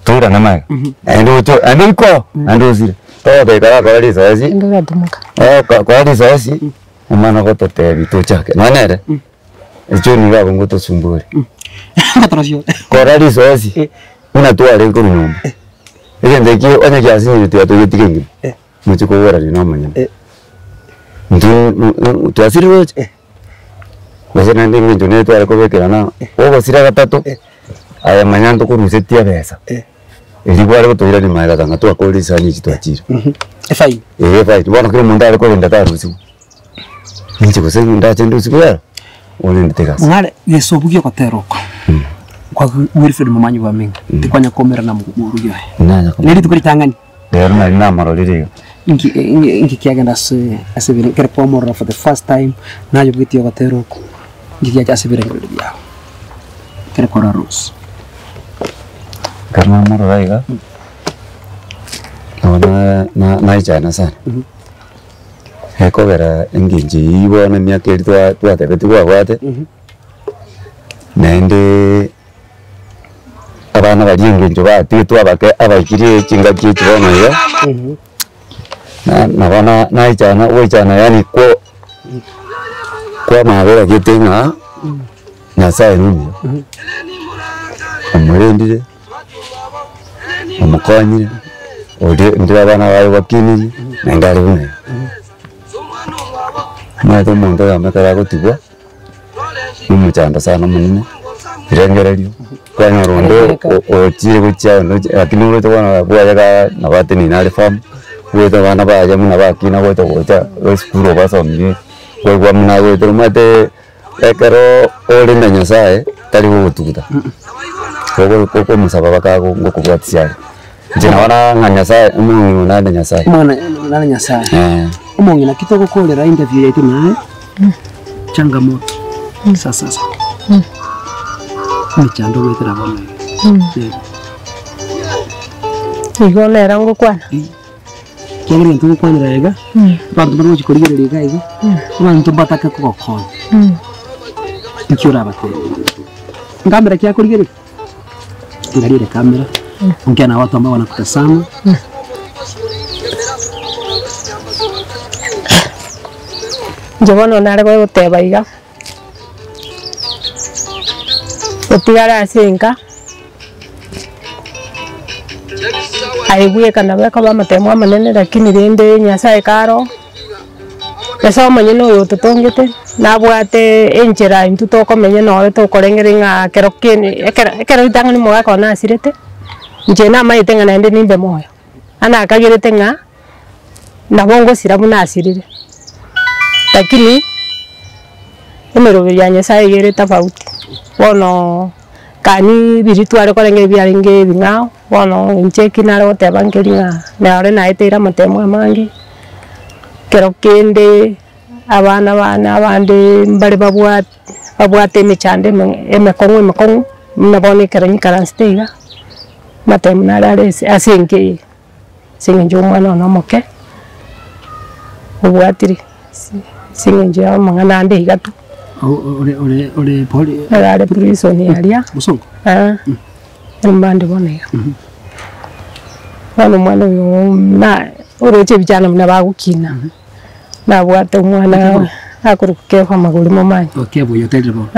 Tura na mai. Ando iko. Ando zira. Todo kara kari sasi. Ndo gadumuka. Kari sasi. Umana goto te bito chake. Manere. Echo ni gabo ngoto sumburi. Katrosio. Kari sasi. Una tuare ko nyumba. Ende ki onya kiasi ni tu yetikengi. Muchiko wora ni namanya. Ndu tuasiri wote. Basi nandi nginjo ne tuare ko bekerana. Ogo sira gatatu. Aya manyanto ko musetia besa. Ilikuwa kutoira ni maela tanga tu akoli sani chitwachira. Efai. Efai. Bona kile munda aliko enda tarusi. Nje ko sengi nda chendu sikuyara. Ole nditeka. Ngale yesobukyo kwateroko. Kwa Wilfred Mumanyi wa minga. Tikwanya komera na muguru yoye. Nanya ko. Neli tukuri tangani. Dero na ina marolire. Inki kiagenda asebire kere pomora for the first time na yo bwitio kwateroko. Inki kiaga asebire ngiri yao. Kere kora rose. Karena moro daiga. Na ichana sana. Heko vera enginji ibona myakeri twa tebe twa kwate. nende abana baringe njo batigitwa bake abakiri kinga kikibono yo na bana naijana wejana yani kwa mabera gitenga Nyasaye nuni umurendire umukonyire ode ndira abana bawe bakiniri nangare bune mwato muntu yamekara gutigwa n'umucyanda sana munene birengererio kwa nyarondo okire gucya lakini uro twana bwayaga nabate ni nale farm weto bana baje muna bakina weto gocha skuro basomye kwa muna weto mate ekero ore na Nyasaye tari gutuguta koko musaba bakago ngokubwatisya jina wana nga Nyasaye umungu na Nyasaye mwana Nyasaye umungu na kitoko kolera interview yetu naye changamoto sasa michando wetera bamwe igona erango kwana kengere ntu kwanira ega bantu bano chikorigere ega ega bantu bataka kokon ikiora bate kamera kia korigere ngarire kamera unkiana watu ambao wanakutazama Jabana nare ko guteba iga utigara asinka aiguye kana beka ba matemo manene lakini rende Nyasaye karo esa manyene uyu tutongete nabwate enjera intu tokomenya no tukorengere nga kerokini ekero itangani moga kona asirete nje na maite nga nende nimbe moyo ana akagirete nga nabongo sirabu na asirire lakini emero ya Nyasaye yere tofauti bono kani biritware korenge byarenge bingao bono ncheki naro tebangeri nga nare naitera matemo amangi kero kende abana abande mbare babwate emechande emekongu nabone keranyi karanstega matemo nare asinge singe umwana onomoke ubwatiri singe amangana ande igatu ore poli ale prison yalia musongo mbande bonega bano mwana uyu na uroche bijana mna bagukina na bwate umwana akuruke kwa maguru mamanyi okay boyo telebo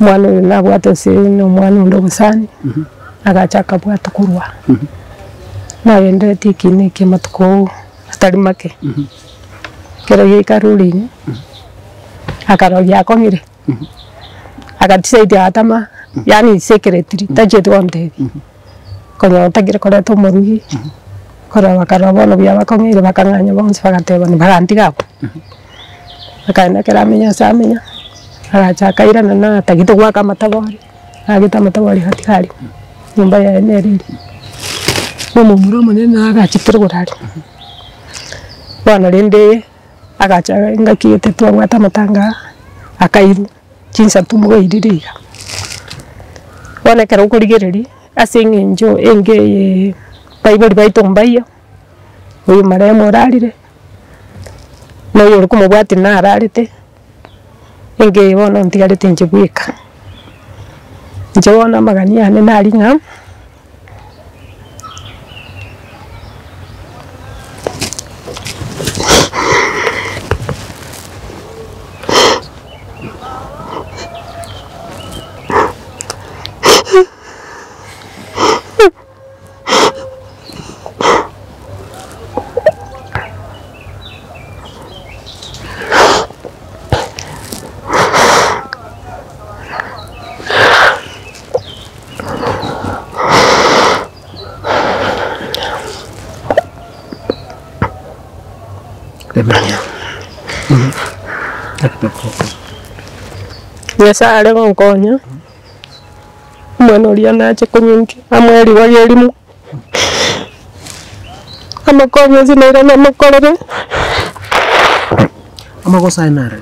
mwana uyu na bwate sino mwana ndo busani agachaka bwate kurwa na yende tikini kimatuko atari make kero yikaruli akarogia akongire akatisaidia atama yani secretary tajetu onde kono tagira kora to morugi kora bakara bono bya bakongire bakanganya bonse bagateba ni baganti gabo akaenda keramenya samenya aracha kaira na tagito gwaka matabori agita matabori hatikari nyumba ya eneriri mumu muromo nena agachitira gurari bwana rende agacha ngakiyete twagwata matanga akairu chinsa tumugaiririga bonekera ukurigereri asinge njo enge baibori baitombayo uyu maremo rarire no yoro kumubwati na rarite enge bono ntigarite njibwika njona magani ane naringa Nyasaye ari gonkonya mwana uria nache kunyingi amweri wa elimu amakonya zinaira na makorere amakosa inara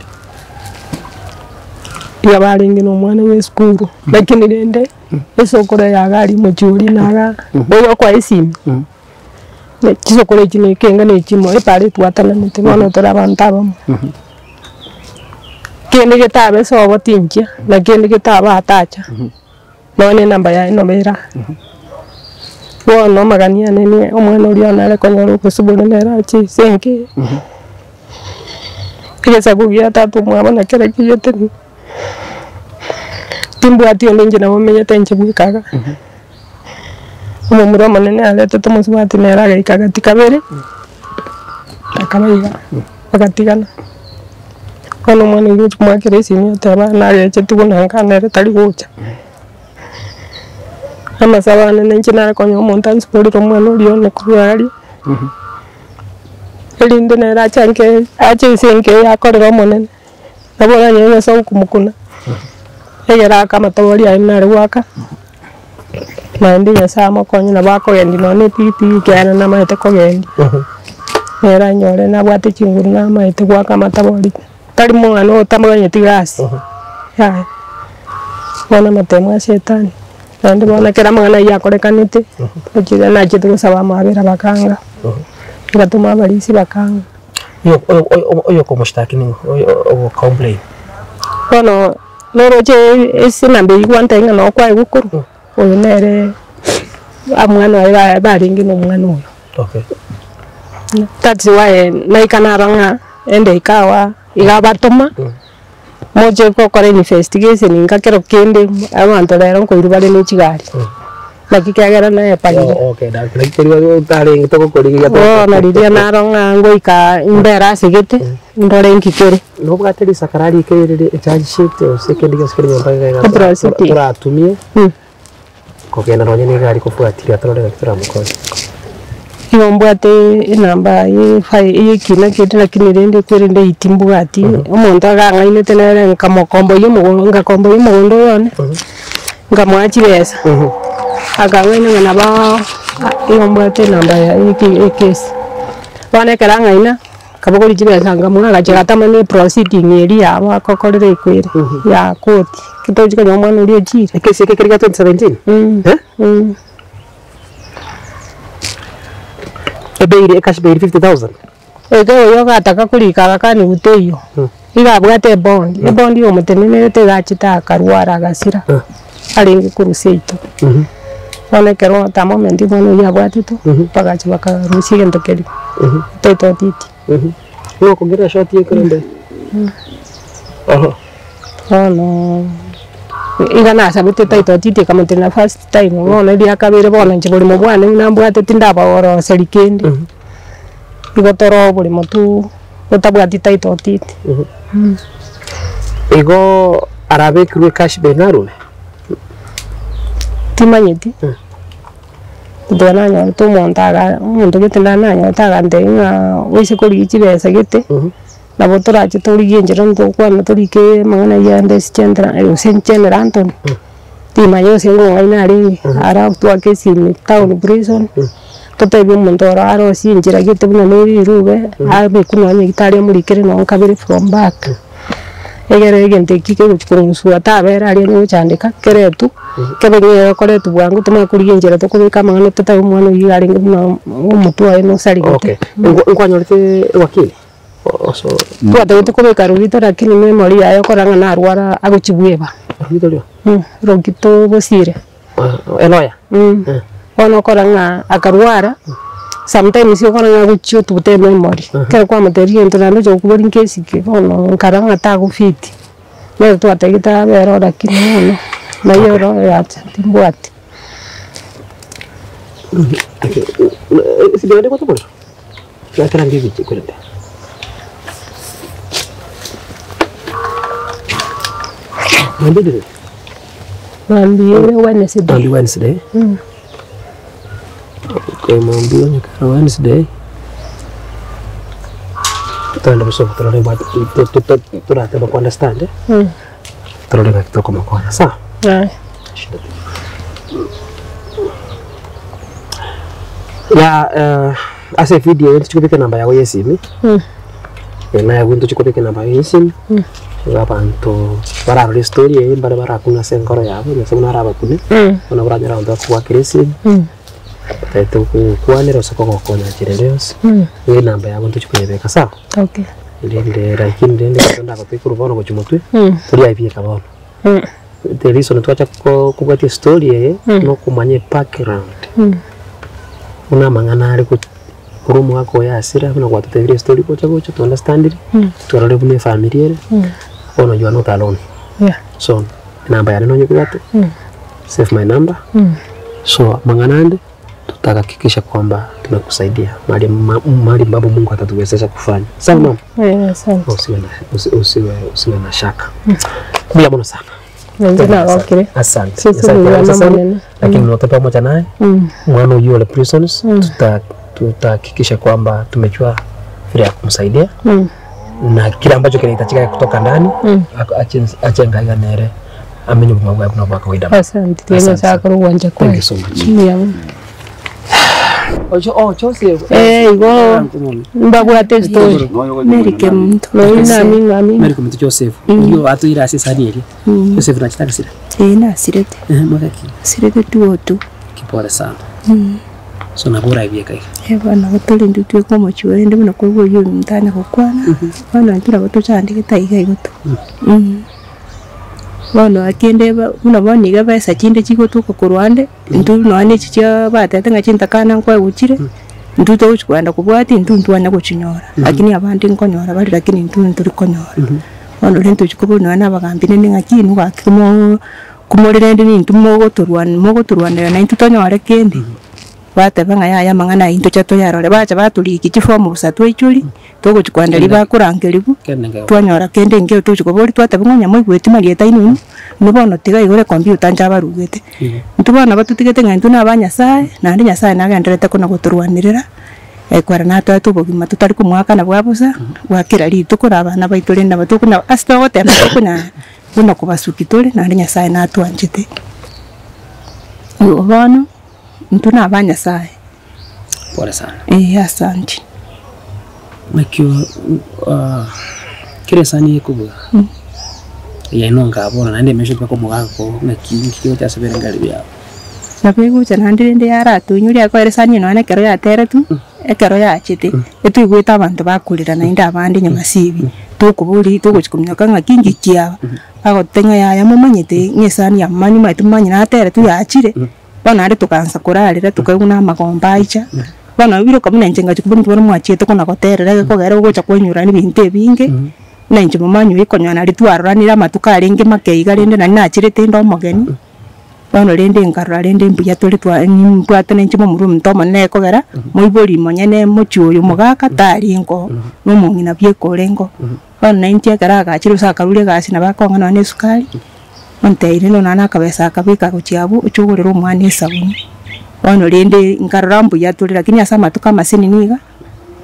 ya baringi no mwana we skuru lakini rende esokora ya gari mujuri naga oyo kwa isimu chisokora chine kenga ne chimo epare twatana mutima no tora bantaba kende gitabe so botinkia na kende gitaba atacha none namba ya ino bera wono magania nene omwana uri onale konyoro kusubona nera chi senke kesa kugia tatu mwabona kera kiyete timbu ati onje na wamenye tenche bikaga omumuro manene alete tumusubati nera gaikaga tikabere akabaiga bagatigana kono mwana yutu mwakiresi ni ataba nare chetuguna nkanere tari gucha ama sabana nenche nare konyo montansi poliro mwana uriyo ne kubyari elinde nera chanke ache senke yakorero monene nabona nyenye so kumukuna egera kama tawari ai nare waka na ndi yasama konyo na bako yendi none pipi kana na maite ko yendi nera nyore na bwate chinguru na maite gwaka matabori tari mwana otamaganye tigasi ya wana matemo shetani nandi bona kera mwana yakorekanite ukira na chitu gusaba mabera bakanga ngatuma barisi bakanga oyo komushtaki ni oyo complain kono noroje ese nambe igwanta inga no kwa igukuru oyo nere amwana wa baringi no mwana oyo okay that's why naikana ranga ende ikawa igabatoma moje ko kore investigation ingakero kende abantu rero ko irubale ne chigari nakikagera na yapalire okay da kiriwa utare ngitoko koriga oh na riria naronga ngoika imbera sigete ndore nkikere no bwateri sakarari kerere charge sheet o second gas kiri mbaga tura tumie ko kena ronye ni gari kufuatilia tore tura mukozi iwombwate inamba ye kina ketera kinirende kwerende itimbugati omuntu agangaine tenere nkamokombo y'umugondo yone ngamwachi besa agangaine ngana ba iwombwate namba ya ekesi bane karangaina kabogori jibesa ngamuna gachagata mane proceeding eri aba kokorere ikwere ya koti kitojika nyomwana uri ejire ekesi kekeriga 2017 ebeire cash beire 50,000 ego yo gataka kurika kani uteyo igabwate bond bond yo mutenene tegachita karwara gasira aringi kuruseito one kero ta moment mwana yabwate to pagachi bakarusi gento keri teto titi no kongera shot yekrende no igana sabute taito titi kama tena first time wona dia kabere bona njibuli mubwane nambwate tindaba oro serikende igotoro buli mutu utabwati taito titi ego arabe kruwe cash benarume timanyiti ndona nyo to montaga muntu gitinda nanyo taga ndenga wese kuri kibesa gite na botora chitori genjero ndo kwa natorike mangana ya ndes chendra yo senchendra anton timayo sengo ngaina ari ara twa kesi ni town prison toto bi mondora aro sinjira gite buna neri rube abe kuno ni gitari muri kere no kabiri from back egere gente kike kuchukurusu atabera ari no chandika keretu kebenye koretu bwangu tuma kuri genjero to kubika mangana tata umwana yari ngina umutu ayo no sari gite okay ngwanyorete wakili so tuate tukubika rugito lakini memory yayo koranga na arwara aguchibweba rugito lyo rugito bosire eloya ono koranga akarwara sometimes yo koranga aguchio tute memory kera kwa materia ntona jo kubori nkesi ke ono karanga tagu fit me tuate gita bero lakini ono na yoro ya timbwati sibede kwa tokoro ya kera ngibi chikurete Monday did it? Monday, Wednesday. Okay, Monday, Wednesday. Tanda besok terlalu buat itu nanti aku understand ya. Terlalu nggak kita koma sah. Ya, asa video itu cukup bikin nambah ya sini. Na ya untuk cukup bikin nambah sini. Abantu barari story ye bara kuna senkoro yabo nese munara bakune ona buranyara ndo kwa kirisi taito ku kwanira soko kokonya kirendeos we namba yabo ntuchikuyebeka sawa okay ndende lakini ndende kwenda kwa pikuru bono kwa chumotwe tuli aipie kabono the reason twacha kubwatia story no kumanye background una mangana ari ku kurumu wako ya asira kuna kwa tutevile story kocha to understand it tuarole bune family ere ono you are not alone so namba yale nonyo kwatu save my number so manganande tutahakikisha kwamba tunakusaidia mali ambapo Mungu atatuwezesha kufanya. Sawa mama? Asante. Usiwe na shaka. Mimi mbona sana. Asante. Lakini wote pamoja naye mwana huyu wale prisons tutahakikisha kwamba tumechua vile ya kumsaidia na kila ambacho kinahitajika kutoka ndani achenga nere amini Mungu hapo kwa kawaida. Asante. Tena sasa uwanja kwa. Thank you so much. Joseph. Igo mbagwate story. Mary Kemuntu. Mary Kemuntu Joseph. Iyo atuira asesani eri. Joseph na chitaka sira. Tena sirete. Mwaki. Sirete tuotu. Kipole sana. So nabora ibie kai. Bana gutuli ndutwe kwa mochiwere ndi buna kwa yo mtana kokwana. Bana ntura batuchandike taiga igoto. Bono akendeba unaboniga besa chinde chiko tuko kurwande ndu nwane chicha batete ngachinta kana nkwa guchire ndu to uchkwanda kubwati ndu ntwana guchinyora lakini abandi nkonyora bali lakini ndu turi konyora bono lento chikubo nwana bagambine ngakinu gakimo kumorere ndi ndu mogoturwana na ndu tonyore kendi batebanga ya mangana into chato yarore bacha batuliki chifomu busatu ichuri togo chikwanda liba kurangelibu twanyora kende ngeo tuchikobori twatebanga nyamo igweti marieta inu nubono tiga igore computer njaba rugete ntubona batutigete ngantu nabanya sae na ndi nyasaye nagenderete kuna guturwanirira kwara nato tubogima tutari kumwaka na bwabusa wakira ritu kurabana baitore na batukuna asta wote bakuna kuna kubasukitore na ndi nyasaye natwanjite ubona ntuna abanya sae pole sana asante makyo kire sani kubuga ya inonga abona nande mesho kwa mugako nakyo cha sebere ngali bya nabego cyane ndi yaratu nyuri akwere sani no ane kero ya teretu ekero ya chite etwigwita abantu bakulira na inda abandi nyamasibi tukuburi tuguchikumyoka ngakingi kiya agotenga ya mumanyite ngesani ya mani maitumanya na teretu ya chire bana ari tukansa kurarira tukaguna magomba icha bana biro kamuna njenga chikubundi bora mwachete kona goterera kogera gocha kwenyura ni binte binge na nje mumanyu ikonyana ari twaranira matuka aringe makeiga rinde na nachirete ndo mogeni bana rinde ngarra rinde mbuya tuli twa mbwate nje mu murumu tomo ne kogera muibori monyene muchuyo mugaka tari ngo no mungina bye korengo bana nje karaga chiru sakarule gasi na bakongana ne sukari onteire no nana kabesa kabika kuchiabu uchugurira umwana esabuni wano rinde nkarambu yaturi lakini asama tukama sini niga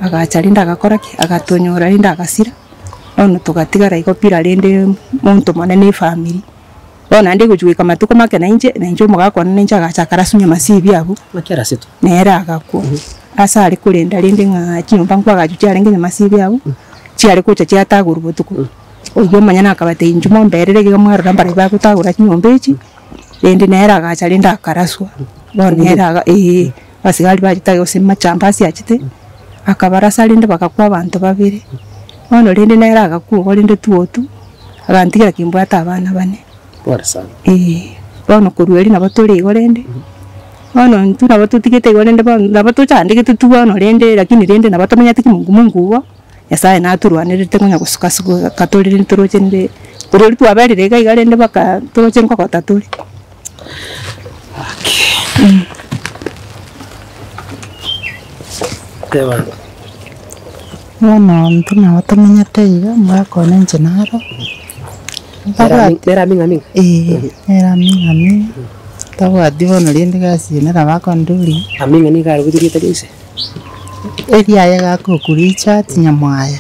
agacharinda agakora ki agatonyora rinda agasira ono tugatigara ikopira rinde muntu manene family ona ndi kujuika matuko make na inje mugako na inje agachakara sunya masibi abo makera setu nera agakwo asa ari kurenda rinde nga chimba nkwa gajuchare nginya masibi abo chiari kucha chiataguru butuku uyo manyana akabate injumo mberere gamwaro rambara bakutagura nyombechi rinde nera agacharinda akaraswa bonera basigali bajitayo sima chambasi achite akabara salinde bakakwa abantu babiri ono rinde nera agakugo rinde tuotu agantigira kimbwata abana bane pole sana bono kurueri na baturi igorende ono ntuna batutigete igorende na batuchandike tutuano rinde lakini rinde na batomenya tiki mungu wo yasaye naturwanirite ngonya gusukasuka katorire nturochende urori twaberire ga igarende baka turochen kwa taturi Tewa. Wana ntuna watamenya teiga mwako nje naro. Era minga. Era minga. Tawa divono rinde gasi nera bako nduri. Aminga ni karo kutirita dise. Eria yaga kukuricha tinyamwaya.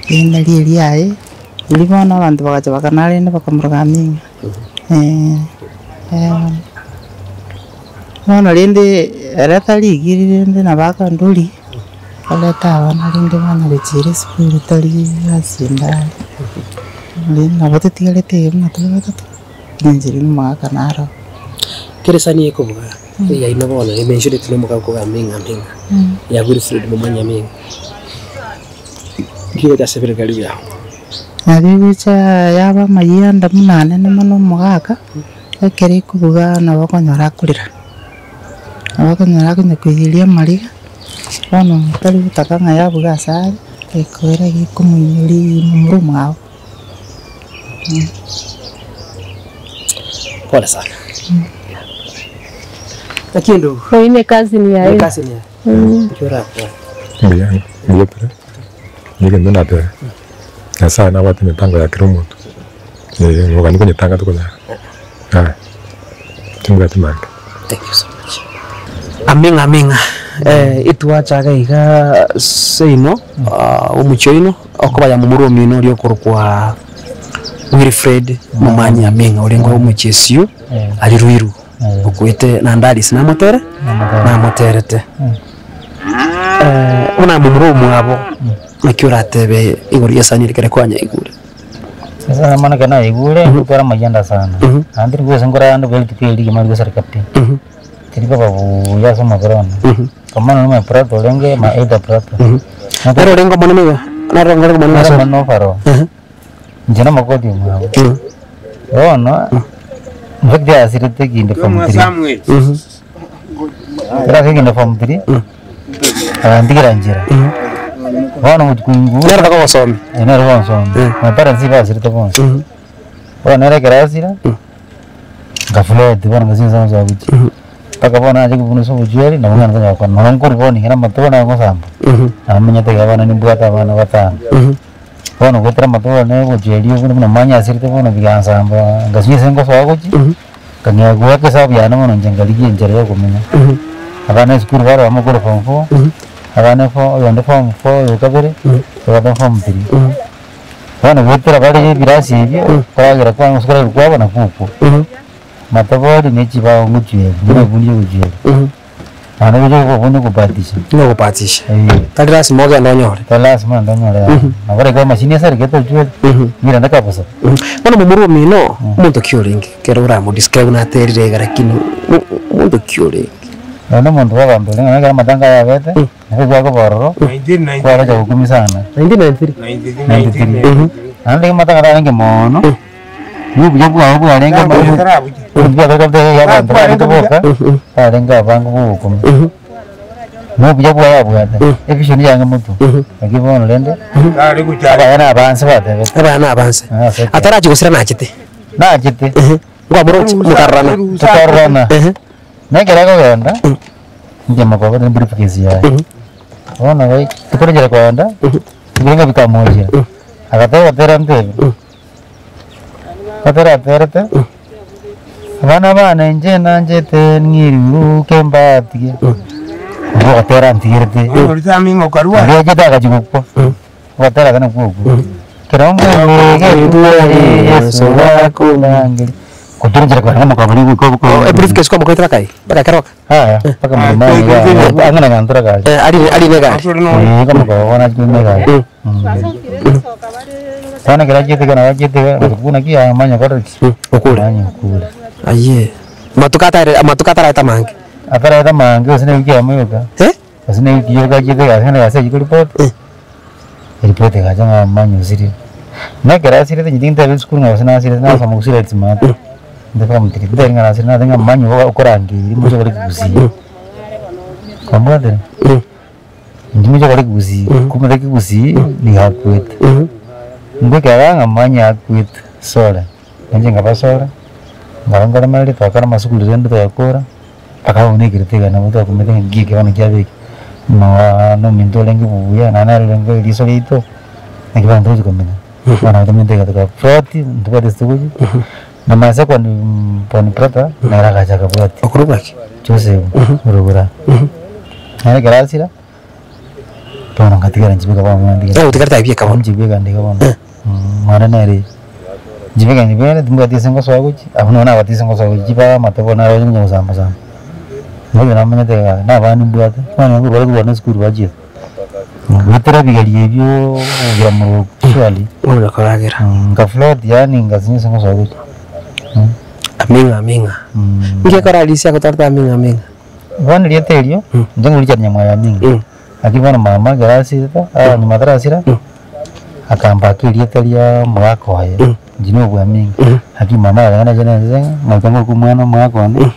Ina liria libona abantu bagacha bakanale ne bakamurga minga. Wana rinde rata ligiri rinde na baka nduri. Aleta wana rinde wana lechire spiritually asinda. Rinde abote tigalete matula tatu. Njiri mwaka naro. Keresani ekubuga. Ya inabona imenshure tunemuka ko aminga. Ya Wilfred mumanya minga. Ngiye ta serikali yao. Abibicha yaba mayanda munane ni muno mugaka ekere kubuga na bakonyora kurira abakonyora kunya kwigiria mariga bano tari butakanga yabuga sare ekwera gikumunyuri mumuru mwao. Pole sana. Takindo. Koine kazi ni yae. Kazi ni. Chora kwa. Ndio pere. Ndio ndio pere. Sasa na watu mipango ya kiromo tu. Wakani kwenye tanga tuko na. Tunga tumanga. Thank you so much. Aminga. Itwachaga iga seino umuchoino okoba ya mumuru mino ryo korwa Wilfred Mumanyi Aminga ulengo umuchesio ali Ruiru okwete na ndali sina motere na moterete una mumuru mwabo makiura tebe igori yasanire kare kwanya igure sasa maana kana igure kutwara majanda sana andiri kwa sangora yandu belti kili kama serikali Kiriba babu ya sama corona. Kama nama prato lenge ma eda prato. Naro lengo mana naro mana mano faro. Jana makoti ma. Oh no. Mbak dia asirite ginde form 3. Kira ginde form 3. Ndigira anjira. Wana mutkungu. Naro kwa somi. Naro kwa somi. Ma parents ba asirite bon. Oh nare kira asira. Gafule diwan ngasi sama sabuji. Pakabona aja kubunuh semua jual, namun kan kaya kan, mangkur boni, karena matu na aku sampo. Namanya tega wana ni buat apa na kata. Bono kutra matu na aku jual, aku namanya asir tu bono biang sampo. Gasnya sengko soal aku ji. Kanya gua kesal biar nama nonjeng kali gini cari aku mina. Agaknya sekur baru, amu kur form 4. Agaknya yang form 4 itu kabur, itu form 3. Bono kutra kali birasi, kalau kira kau sekolah gua mana pupu. Mata bodi nechi ba ngujue ngine bunye ngujue ana bije ko bunye ko batisha no ko batisha tadras moga ndonyore talas man ndonyore agora ko machine sare keto jue mira ndaka pasa bano mumuru mino muntu kyoringi kero ramo describe na terire garakino muntu kyoringi ana muntu wa bambe ngana matanga ya bete ngako bororo 1990 kwa ja hukumi sana 1993 ana matanga range mono Ibu aku alenga baru. Ibu aku ya bantu itu boka. Alenga bangu hukum. Mau punya buaya buat. Efisien yang mutu. Lagi mau lende. Apa yana avance bate. Apa yana avance. Atara juga sira nachete. Nachete. Gua bro mukarrana. Mukarrana. Nah kira kau anda. Jam apa dan verifikasi ya. Oh nah baik. Tukar jalan kau anda. Dia nggak bisa mau aja. Agak teran tuh. Kata-kata, mana nje te ngiru kembati. Gua teran tirte. Urita mingo karua. Dia kita kaji buku. Gua teran kan buku. Kerombo ngege suaraku nanggil. Kudur jarak mana mau kabeli buku. Briefcase kau mau kau terakai. Pakai kerok. Pakai mana ya? Angan ngantor kali. Adi mega. Ini kamu kau nak juga mega. Sana kira jete kana jete kuna kia manya kore okura okura aye matukata rata mangi atara rata mangi usine kia amuka usine kia ka jete ka sana asa report ka janga manya usiri na kira asiri te jidin te school na usina asiri na sama usiri tsima ndeka mutiki te ngana asiri na denga manya okurangi mujo kore kusi kamade mujo kore kusi kumade kusi ni hakwet Mbeka ngamanya kuit sola. Nje ngapa sola. Ngangora mali takara masukulu zendo yakora. Akaone kirtega na mutu akumete ngike wana kyabe. No minto lengi buya nana lengi diso itu. Ngiba ndo kumena. Wana ndo mente ka proti ndo destuji. Na masa kwa poni prata na raga jaga proti. Okurubaki. Jose urugura. Ana garasira. Tona katika njibeka kwa mwandi. Utikata ibye kama njibeka ndika kwa. Mana nari jibega ni bene tumba tisengo swaguchi abuno na batisengo swaguchi jiba matebo na rojo nyo samba samba nyo namanya tega na bani buata mana nguru bali kuwana skuru baje ngutera bigali ebyo ya mu swali ngura karagira nga float yani ngazinyo sengo swaguchi aminga nge karalisi akutarta aminga bani liyetelio ndengo licha nyama ya mingi akibana mama garasi ta ni madara sira akamba tuirie teria mwako haye jino bwa mingi haki mama yana jana zenga mwakango kumwana mwako ne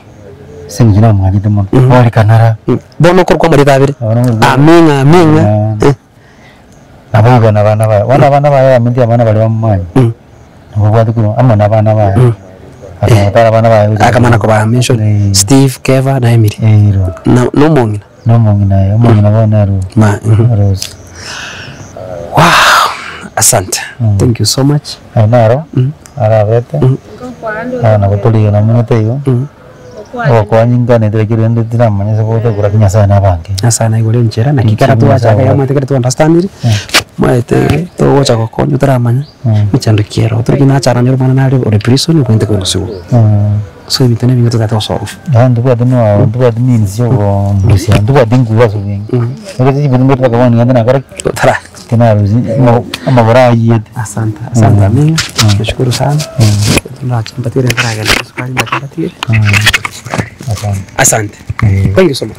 sinjina mwagite mo ori kanara bono korko muri babiri aminga nabuga na bana ba ya mindi abana bali bamanya nabwo tukuru ama na bana ba akamutara bana ba akamana ko ba mention Steve Keva na Emily no mongina bona ro Rose. Wow, asante. Thank you so much. Naro arabete ana gutuli na munete yo kwa nyinga ne trekire ndo tiramanya sabote kurakinya sana banke asana igore nchera na kikara tu acha ya mate kare tu understand maete to wacha ko konyo tiramanya michando kiero turikina acha na bana na ore prison ko inte ko sugo so bitene binga to that solve ndu kwa dini nzio musia ndu kwa dingu wazo wingi ngati jibu ndo kwa kwani ngana kare tara tena ruzi ama bora yete asante mimi nashukuru sana tunachimpatia ndio karaga sukari na karatiri asante thank you so much